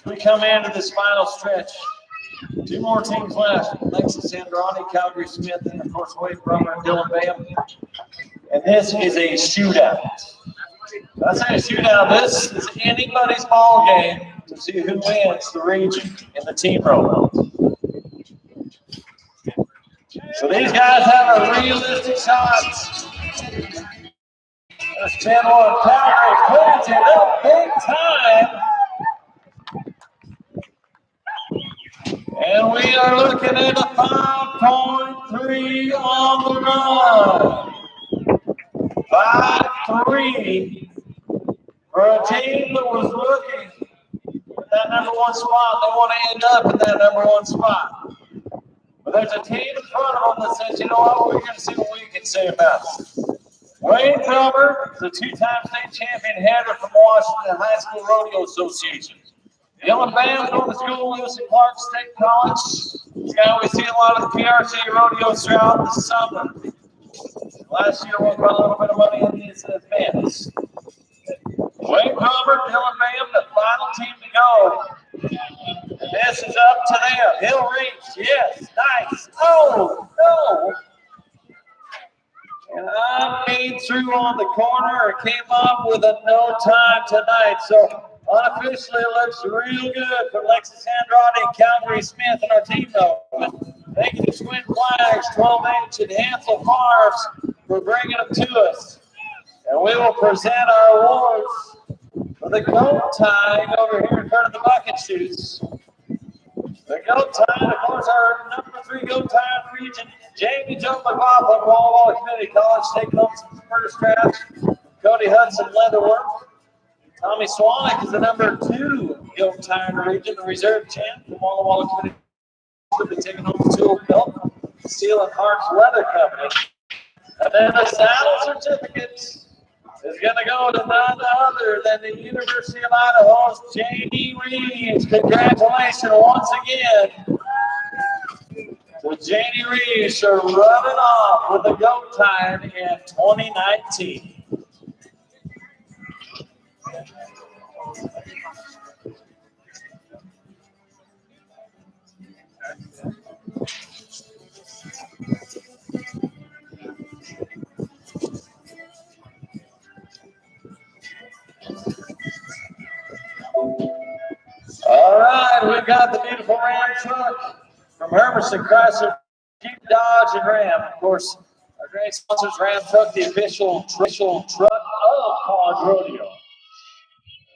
we come into this final stretch. 2 more teams left. Alexis Andrade, Calgary Smith, and of course Wade Brummer and Dylan Bam. And this is a shootout. I say a shootout. This is anybody's ball game to see who wins the region in the team roll. So these guys have a realistic shot. There's Ben on Calgary, puts it up big time. And we are looking at a 5.3 on the run. 5-3 for a team that was looking at that number 1 spot. They want to end up in that number 1 spot. But there's a team in front of them that says, you know what, we're going to see what we can say about it. Wayne Felber is a two-time state champion header from Washington High School Rodeo Association. Dylan Bam going to school at Lewis and Clark State College. This guy we see a lot of the PRC rodeos throughout the summer. Last year we got a little bit of money in these events. Wayne Felber, Dylan Bam, the final team to go. And this is up to them. He'll reach. Yes, nice. Oh, no. And I made through on the corner and came up with a no time tonight. So unofficially it looks real good for Alexis Andrade and Calgary Smith and our team though. Thank you to Twin Flags, 12H and Hansel Farms for bringing them to us. And we will present our awards for the goat tying over here in front of the bucket chutes. The goat tying, of course, our number 3 goat tying region, Jamie Joe McLaughlin, Walla Walla Community College, taking home some first drafts. Cody Hudson, Leatherwork. Tommy Swanick is the number 2 goat tying region, the reserve champ from Walla Walla Community College, will be taking home the tool belt, Steel and Harps Leather Company. And then the saddle certificates is going to go to none other than the University of Idaho's J.D. Reeves. Congratulations once again to J.D. Reeves for running off with the goat tying in 2019. All right, we've got the beautiful Ram truck from Hermiston Chrysler, Jeep, Dodge, and Ram. Of course, our great sponsors, Ram Truck, the official truck of College Rodeo.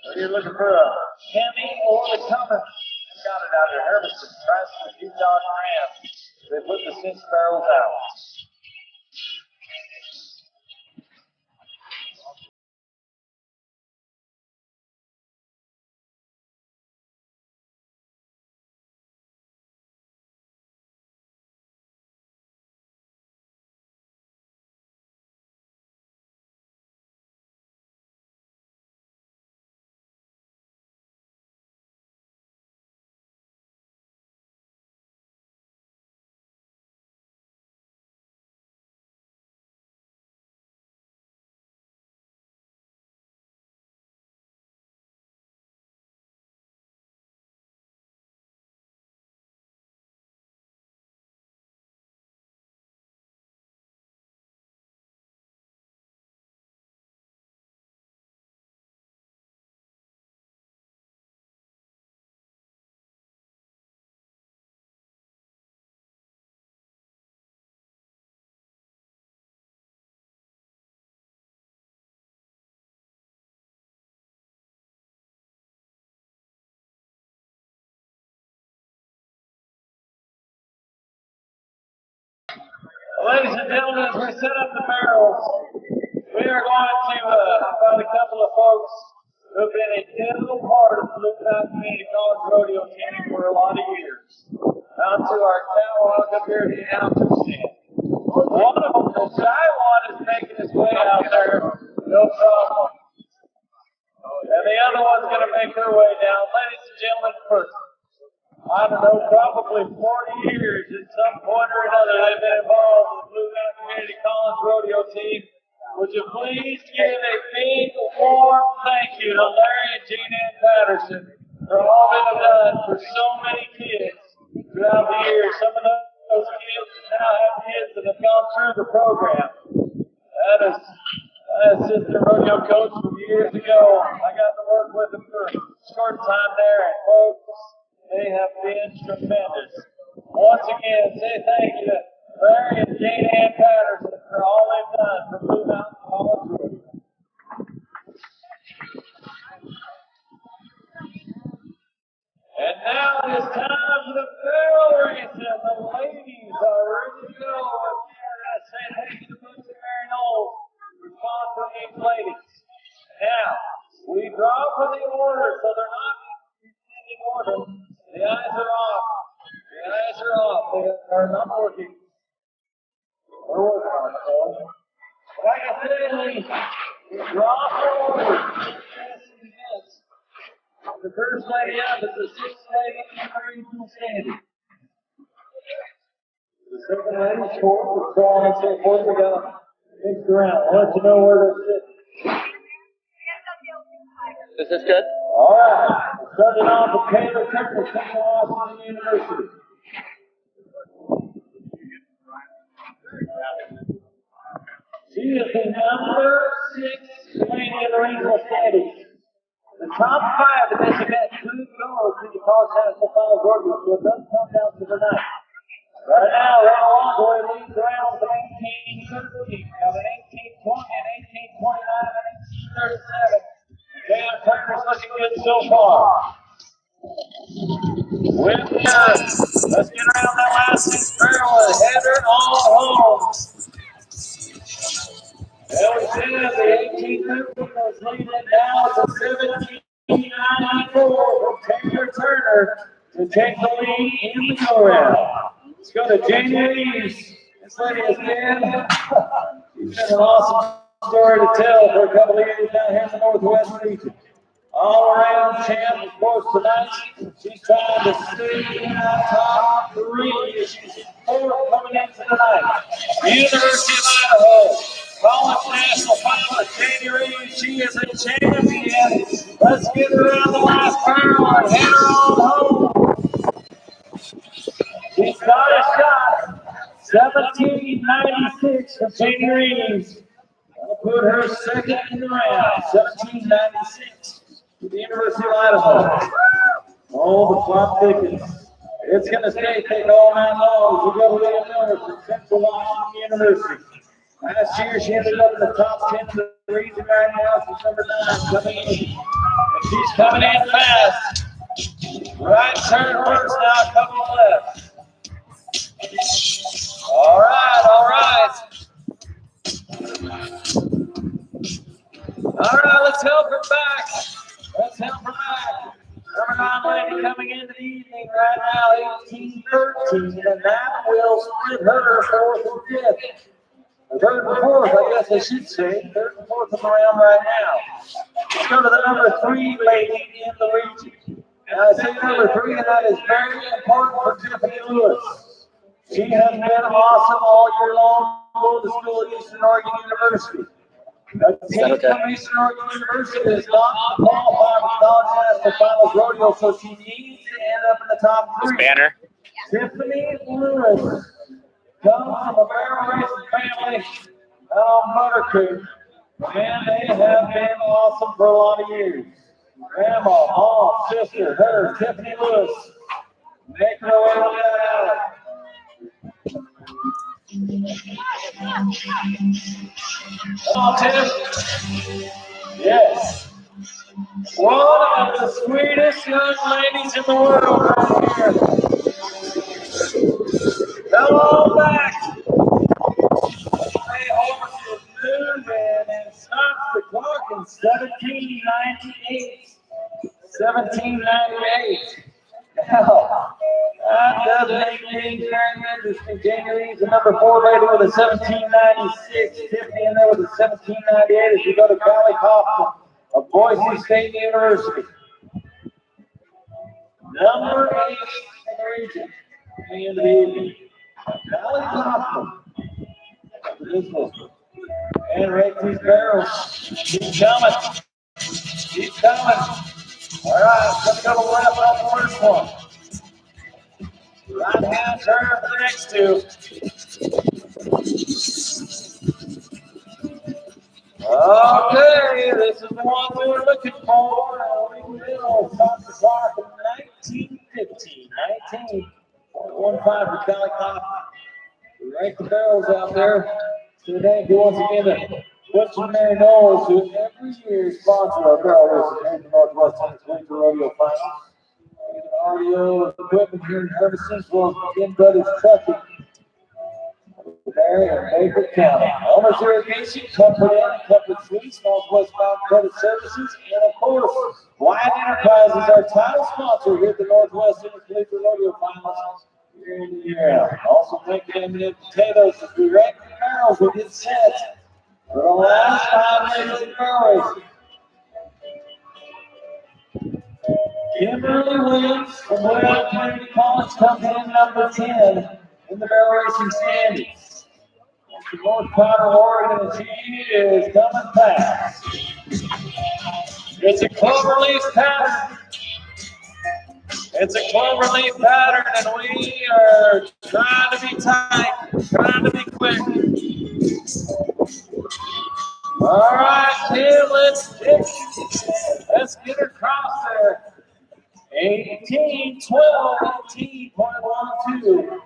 If you're looking for a Hemi or the Cummins, we've got it out here. Hermiston Chrysler, Jeep, Dodge, and Ram. They put the 6 barrels out. Ladies and gentlemen, as we set up the barrels, we are going to find a couple of folks who have been a pivotal part of the Blue Mountain Community College Rodeo team for a lot of years. Down to our catwalk up here at the announcer stand. One of them, the shy one, is making his way out there, no problem. And the other one's going to make her way down. Ladies and gentlemen, for I don't know, probably 40 years at some point or another, they've been involved with the Blue Mountain Community College Rodeo team. Would you please give a big, warm thank you to Larry and Jean Ann Patterson for all they've done for so many kids throughout the years. Some of those kids now have kids that have gone through the program. That is assistant rodeo coach from years ago. I got to work with them for a short time there, and folks, they have been tremendous. Once again, say thank you to Larry and Jane Ann Patterson for all they've done for Blue Mountain College Rodeo. And now it is time for the barrel race, and the ladies are ready to go. And we are going to say thank you to Boots and Mary Knowles for sponsoring these ladies. Now, we draw for the order, so they're not in descending order. The eyes are off. The eyes are off. They are not working. We're working on it, fellas. Like I said, we drop forward. The first lady up is the sixth lady in the regional standing. The second lady's short, the so on and so forth. We got mixed around. I'll let you know where they're sitting. Is this good? All right. Starting off with Taylor Kirkman, Central Washington University. She is the number 6 lady in the regional standings. The top 5 in this event could go to the College National Finals rodeo, so it does come down to the night. Right now, Ron Longoy leads around with an 18-13, got an 18-20, an 18-29, an 18-37. Taylor Kirkman's looking good so far. With her, let's get around that last 6 barrel and head her all home. Well, we said the 18-13 was leading now. It's a 17-94 from Taylor Turner to take the lead in the go-round. Let's go to Jamie Reeves. This lady is dead. She's got an awesome story to tell for a couple of years down here in the Northwest region. All around champ, of course, tonight. She's trying to stay in that top 3. She's 4th coming into tonight. University of Idaho, College National Finalist, Jamie Reeves. She is a champion. Let's get her around the last barrel and head her on home. She's got a shot. 1796 for Jamie Reeves. I'll put her second in the round. 1796 to the University of Idaho. Oh, the clock thickens. It's going to stay thick all night long. We got Leah Miller from Central Washington University. Last year, she ended up in the top 10 of the region right now. She's number 9 coming in. And she's coming in fast. Right turn first now, coming left. All right, all right. All right, let's help her back. Let's help her back. Number 9 lady coming into the evening right now, 18-13, and that will split her 4th and 5th. 3rd and 4th, I guess I should say. 3rd and 4th in the round right now. Let's go to the number 3 lady in the region. Now I say number 3, and that is very important for Tiffany Lewis. She has been awesome all year long, going to school at Eastern Oregon University. The team from Eastern Oregon University is not qualified for College National Finals rodeo, so she needs to end up in the top 3. Banner. Tiffany Lewis comes from a barrel racing family out on Buttercreek, and they have been awesome for a lot of years. Grandma, mom, sister, her, Tiffany Lewis, making her way to that alley. Come on, Tiff. Yes. One of the sweetest young ladies in the world right here. Come on back. Play over to moving and stops the clock in 1798. 1798. Now, that does make things very interesting. Jamie Reeves, the number 4 lady with a 1796. Tiffany in there with a 1798 as we go to Callie Kaufman of Boise State University. Number 8 in the region. Coming into the evening. Callie Kaufman. This one. And rake these barrels. Keep coming. Keep coming. All right, let's go to the left on the first one. Right hand turn for the next 2. Okay, this is the one we were looking for. We will stop the clock in 1915. 19.15 for Callie Kaufman. We rank the barrels out there. So thank you once again to Butch and Mary Knowles, who every year sponsor our barrel races here at the Northwest Texas Winter Rodeo Finals. Audio equipment here in Hermiston, as well as Ken Brothers Trucking. There in Baker County. Elmer's Irrigation, Comfort Inn, Comfort Suites, Northwestbound Credit Services, and of course, Wyatt Enterprises, our title sponsor here at the Northwest Collegiate Rodeo Finals year in and year out. Also, thank you to M&M Potatoes as we rank the barrels, we get set. For the last 5 minutes of the barrel racing. Kimberly Williams from Royal Community College comes in number 10 in the barrel racing standings. From North Powder, Oregon, and she is coming fast. It's a cloverleaf pattern. It's a cloverleaf pattern, and we are trying to be tight, trying to be quick. All right, Kim, let's get her across there. 18-12, 18.12.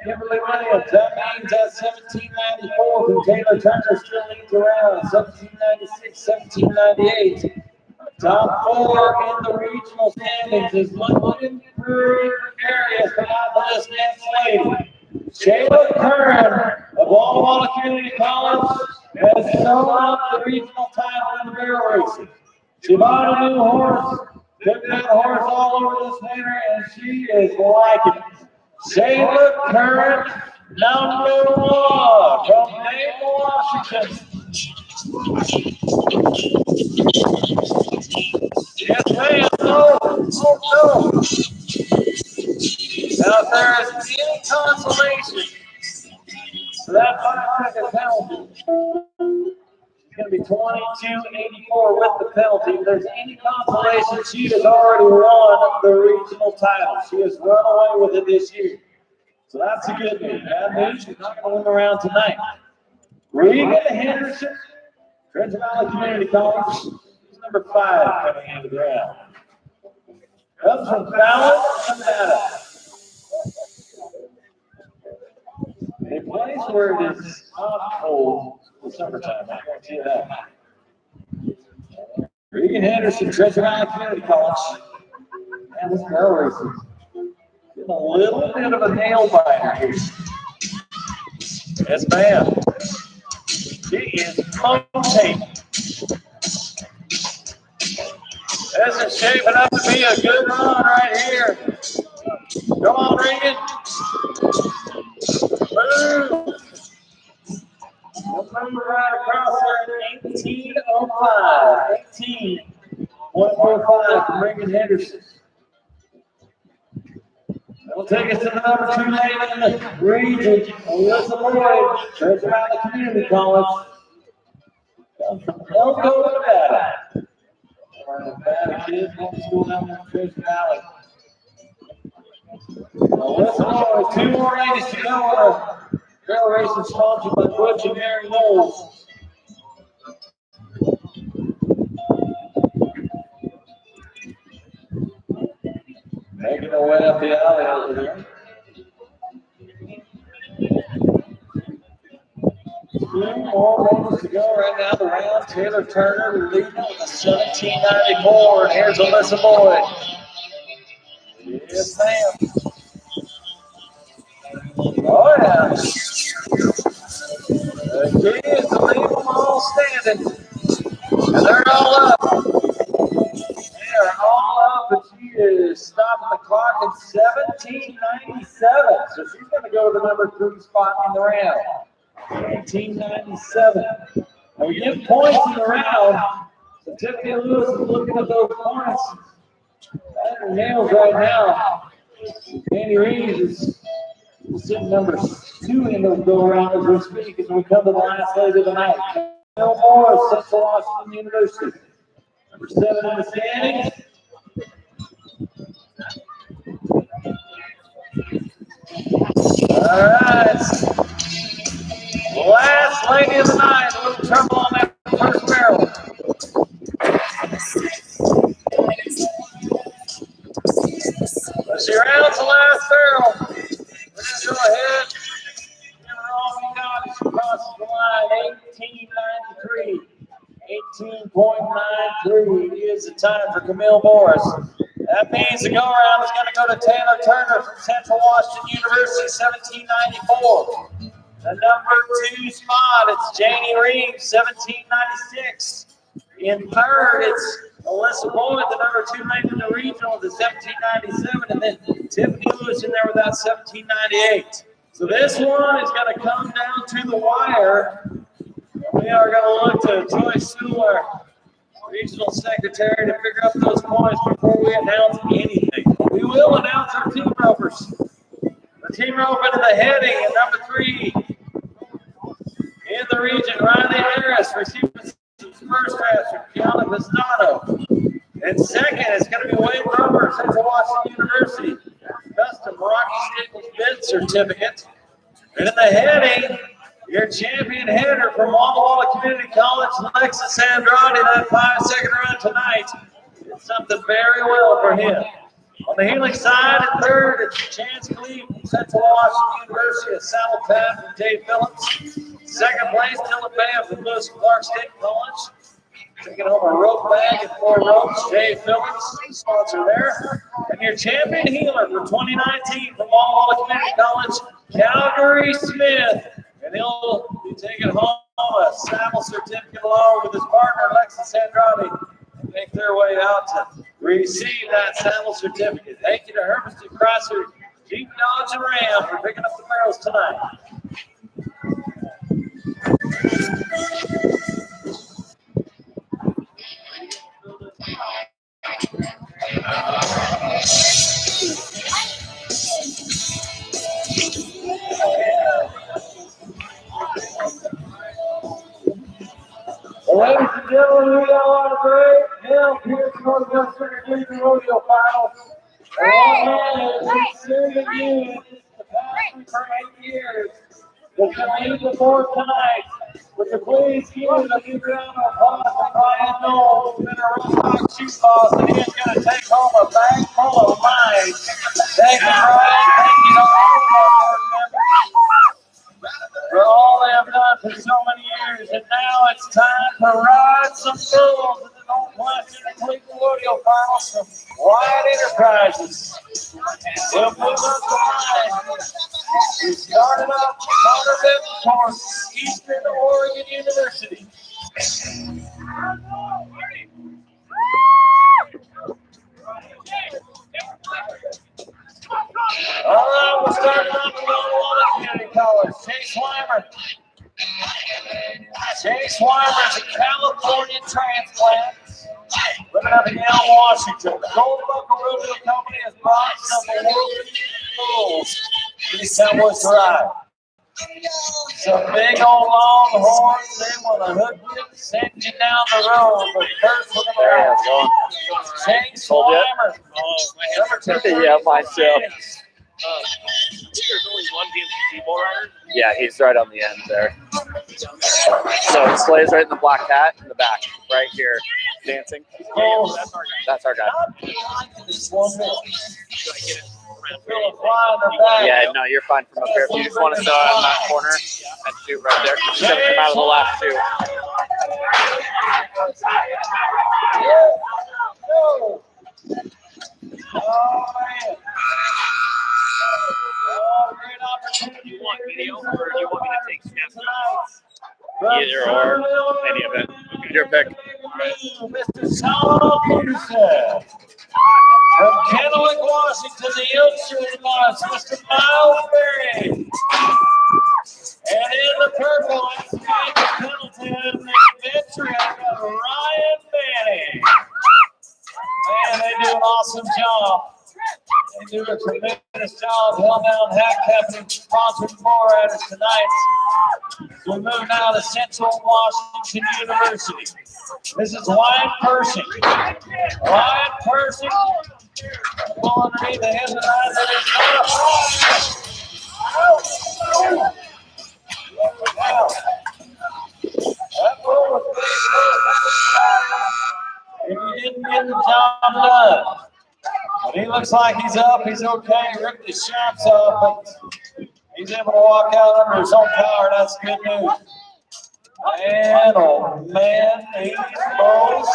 Kimberly Williams, that means that's 1794 from Taylor Turner still leads around. 1796, 1798. Top 4 in the regional standings is looking pretty precarious, but not this next lady. Shayla Curran of Walla Walla Community College has shown up the regional title in the barrel racing. She bought a new horse, took that horse all over this winter, and she is liking it. Shayla Curran, number 1 from Naples, Washington. Yes, ma'am. Oh, no. Now, if there is any consolation for that 5-second penalty, it's going to be 22.84 with the penalty. If there's any consolation, she has already won the regional title. She has run away with it this year. So that's a good news. Bad news, she's not going to win the round tonight. Regan Henderson, Treasure Valley Community College. Number 5 coming into the round. Comes from Fallon, Nevada. A place where it is not cold in the summertime, I guarantee you that. Regan Henderson, Treasure Valley Community College. And this barrel racing. Getting a little bit of a nail biter here. Yes, ma'am. She is rotating. This is shaping up to be a good run right here. Come on, Regan. Move. We'll move right across there at 18.05. 18.45 from Regan Henderson. That'll take us to the number 2 lane in the region. Alyssa Boyd, Treasure Valley Community College. Comes from Elko, Nevada. Nevada kids going to school down there in Treasure Valley. Alyssa Boyd, 2 more ladies to go on a barrel racing sponsored by Butch and Mary Knowles. Making their way up the alley over there. 2 more moments to go right now. The round. Taylor Turner leading with a 1794. And here's Alyssa Boyd. Yes, ma'am. Oh, yeah. The kids to leave them all standing. And they're all up. They are all up, but she is stopping the clock at 1797. So she's going to go to the number 3 spot in the round. 1997. Now we get points in the round. So Tiffany Lewis is looking at those points. At her nails right now. Danny Reeves is sitting number 2 in the go around as we speak as we come to the last leg of the night. Bill Morris, Central Washington University. Number 7 in the standings. All right. Last lady of the night, a little trouble on that first barrel. But she rounds the last barrel. We're going to go ahead. Give her all we got. She crosses the line, 1893. 18.93 is the time for Camille Morris. That means the go-around is going to go to Taylor Turner from Central Washington University, 1794. The number 2 spot, it's Janie Reeves, 1796. In third, it's Alyssa Boyd, the number 2 lane in the regional, with the 1797. And then Tiffany Lewis in there with that 1798. So this one is going to come down to the wire. We We are going to look to Joyce Sewell, Regional Secretary, to figure out those points before we announce anything. We will announce our team ropers. The team rope into the heading at number 3 in the region, Riley Harris, receiving some first pass from Kiana Pistano. And second, it's going to be Wade Rober, Central Washington University. Custom Rocky Staples bid certificate. And in the heading, your champion header from Walla Walla Community College, Alexis Andrade, that 5-second run tonight. Did something very well for him. On the healing side, at third, it's Chance Cleve from Central Washington University, a saddle tap from Dave Phillips. Second place, Dylan Bam from Lewis Clark State College. Taking home a rope bag and 4 ropes, Dave Phillips, sponsor there. And your champion healer for 2019 from Walla Walla Community College, Calgary Smith. And he'll be taking home a saddle certificate along with his partner, Alexis Andrade, and make their way out to receive that saddle certificate. Thank you to Hermiston Crosser, Jeep Dodge and Ram for picking up the barrels tonight. Ladies and gentlemen, we all want a great help here at Northwestern Cleveland Rodeo Final. And it's Susan Hughes, the past for 8 years, that's going to lead the board tonight. Would you please give a big round of applause to Brian Knowles, who's been a rock shoot boss, and he is going to take home a bag full of mine. Thank you, Brian. Thank you to all of our board members for all they have done for so many years. And now it's time to ride some bulls in the Northwestern Cleveland Rodeo Finals from Wyatt Enterprises. We'll move up the line. We started up Connor Betancourt, Eastern Oregon University. All right, we'll start off with Walla Walla Community College. Chase Weimer. Chase Weimer is a California transplant living up in Yale, Washington. The Gold Buckle Rodeo Company has brought some world bulls to these Cowboys to ride. Some big old long horns, they want to hook you and send you down the road. But first, we're going to Chase Weimer. Yeah, mine too. There's only one BMCC bull rider. Yeah, he's right on the end there. So Slay's right in the black hat in the back, right here, dancing. Oh, That's our guy. this one more. Do I get it? Yeah, no, you're fine from up here. If you just want to sit on that corner and shoot right there, just come out of the left too. Oh, man. Oh, great opportunity. Do you want video or do you want me to take snaps? Either or, any of it. Your pick. Mr. Solomon Peterson. From Kennewick, Washington, the youngster in the box, Mr. Miles Berry. And in the purple, it's David Pendleton, the adventure of Ryan Manning. Man, they do an awesome job. They do a tremendous job. Hellbound Hack Company sponsored bull riders tonight. We move now to Central Washington University. This is Wyatt Pershing. Wyatt Pershing. Ball underneath the head of the line. That ball was big. If you didn't get the job done. But he looks like he's up. He's okay. He ripped his shots up, but he's able to walk out under his own power. That's good news. Man, oh man, these boys,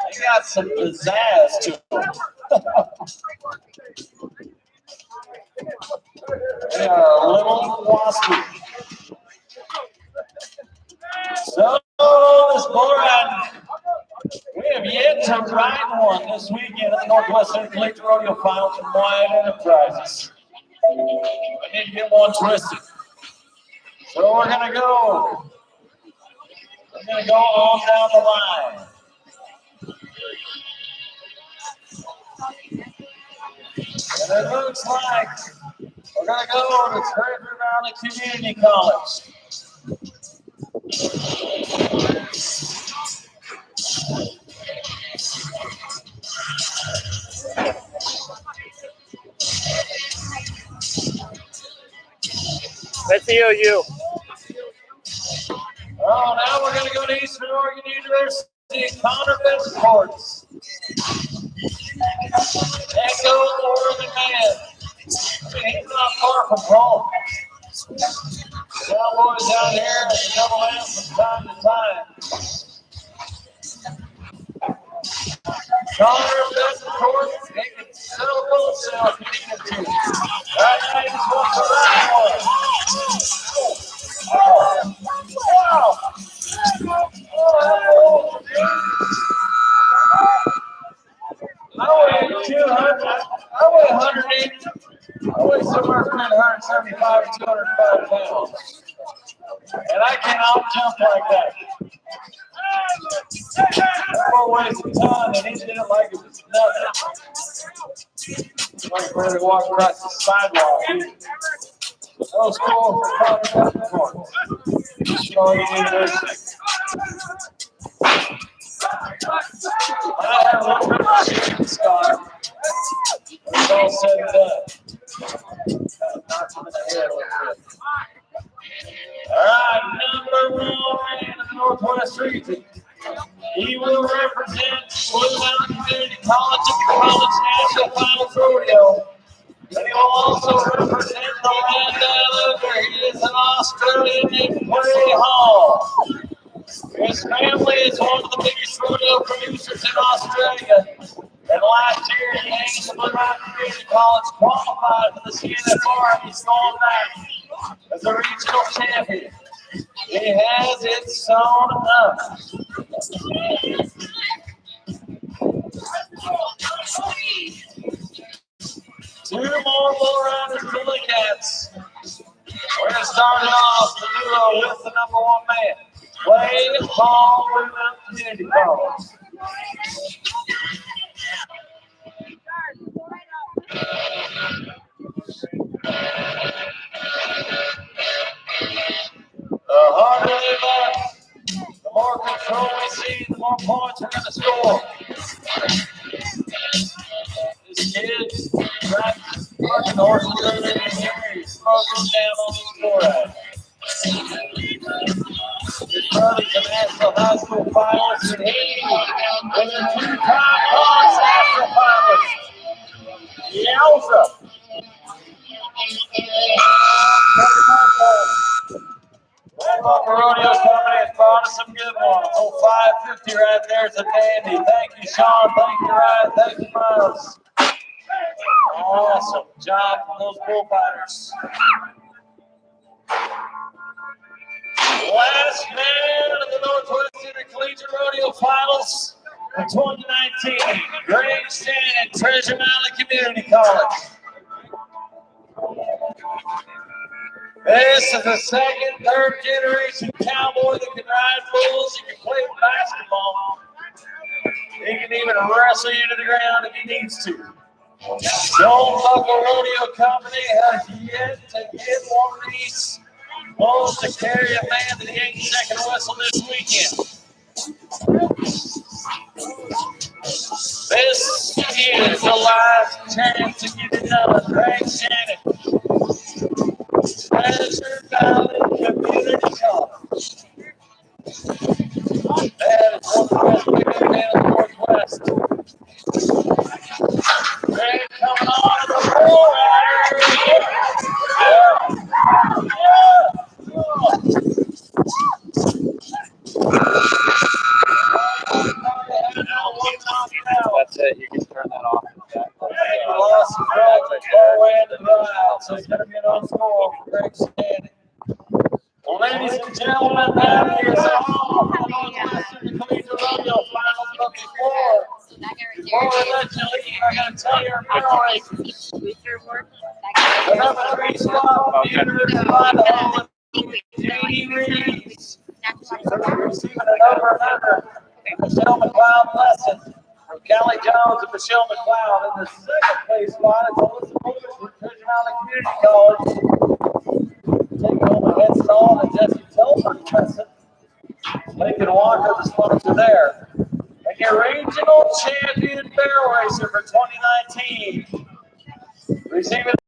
they got some pizzazz to them. They are a little waspy. So, this bull ride, we have yet to ride one this weekend at the Northwestern Collegiate Rodeo Finals from Wyatt Enterprises. I need to get one twisted. So we're going to go We're going to go on down the line. And it looks like we're going to go to Treasure Valley Community College. Let's see you. Oh, now we're going to go to Eastern Oregon University, Connor Betancourt. Echo Oregon man. I mean, he's not far from home. Cowboys out here at double M from time to time. Connor Betancourt, he can settle himself if he needed to. Right now, he just wants the right one. Wow! I weigh 200. I weigh 180. I weigh somewhere between 175 and 205 pounds. And I cannot jump like that. That boy weighs a ton, and he did it like it was nothing. Like ready to walk across the sidewalk. That was cool for Connor Betancourt. Oregon University. I have a little bit of a shooting scar. It's all said and done. Knocked him in the head a little bit. All right, number 1 in the Northwest region. He will represent Blue Mountain Community College at the College National Finals Rodeo. And he will also represent the Landale Ogre. He is an Australian named Clay Hall. His family is one of the biggest rodeo producers in Australia. And last year, he named the Blue Mountain Community College qualified for the CNFR, and he's gone back as a regional champion. He has it sewn up. Two more riders to look at. We're going to start it off the duo with the number 1 man. Clay Hall, Blue Mountain Community College. The harder they left, the more control we see, the more points we're going to score. This kid's working horses over in here. He's smoking down on the score rack. His brother's a national high school finalist, and he is a 2-time college national finalist. Yowza! Walker Rodeo Company has brought us some good ones. Old 550 right there is a dandy. Thank you, Sean. Thank you, Ryan. Thank you, Miles. Awesome job from those bullfighters. Last man of the Northwest Intercollegiate Rodeo Finals of 2019, Greg Shannon, Treasure Valley Community College. This is a second, third generation cowboy that can ride bulls. He can play basketball. He can even wrestle you to the ground if he needs to. Joel Buckle Rodeo Company has yet to get one of these bulls to carry a man to the 8-second whistle this weekend. This is the last chance to get it done. Greg Shannon. Treasure Valley Community College. That is one of the best big men in the Northwest. Greg coming on to the floor. That's it. You can turn that off. Lost the ball away in the drive, so it's going to be an on score for Greg Shannon. Well, ladies and gentlemen, that is all for the Northwest Intercollegiate Rodeo Finals. But before we let you leave, I got to tell you our medal races. The number 3 spot will be introduced by the Hall of JD Reeves. Receiving an over and under. Michelle McLeod lesson from Callie Jones and Michelle McLeod. In the second place spot, it's Alyssa Bush from Treasure Mountain Community College. Taking home a head stall and Jesse Telford lesson. Lincoln Walker, the sponsor there. And your regional champion barrel racer for 2019,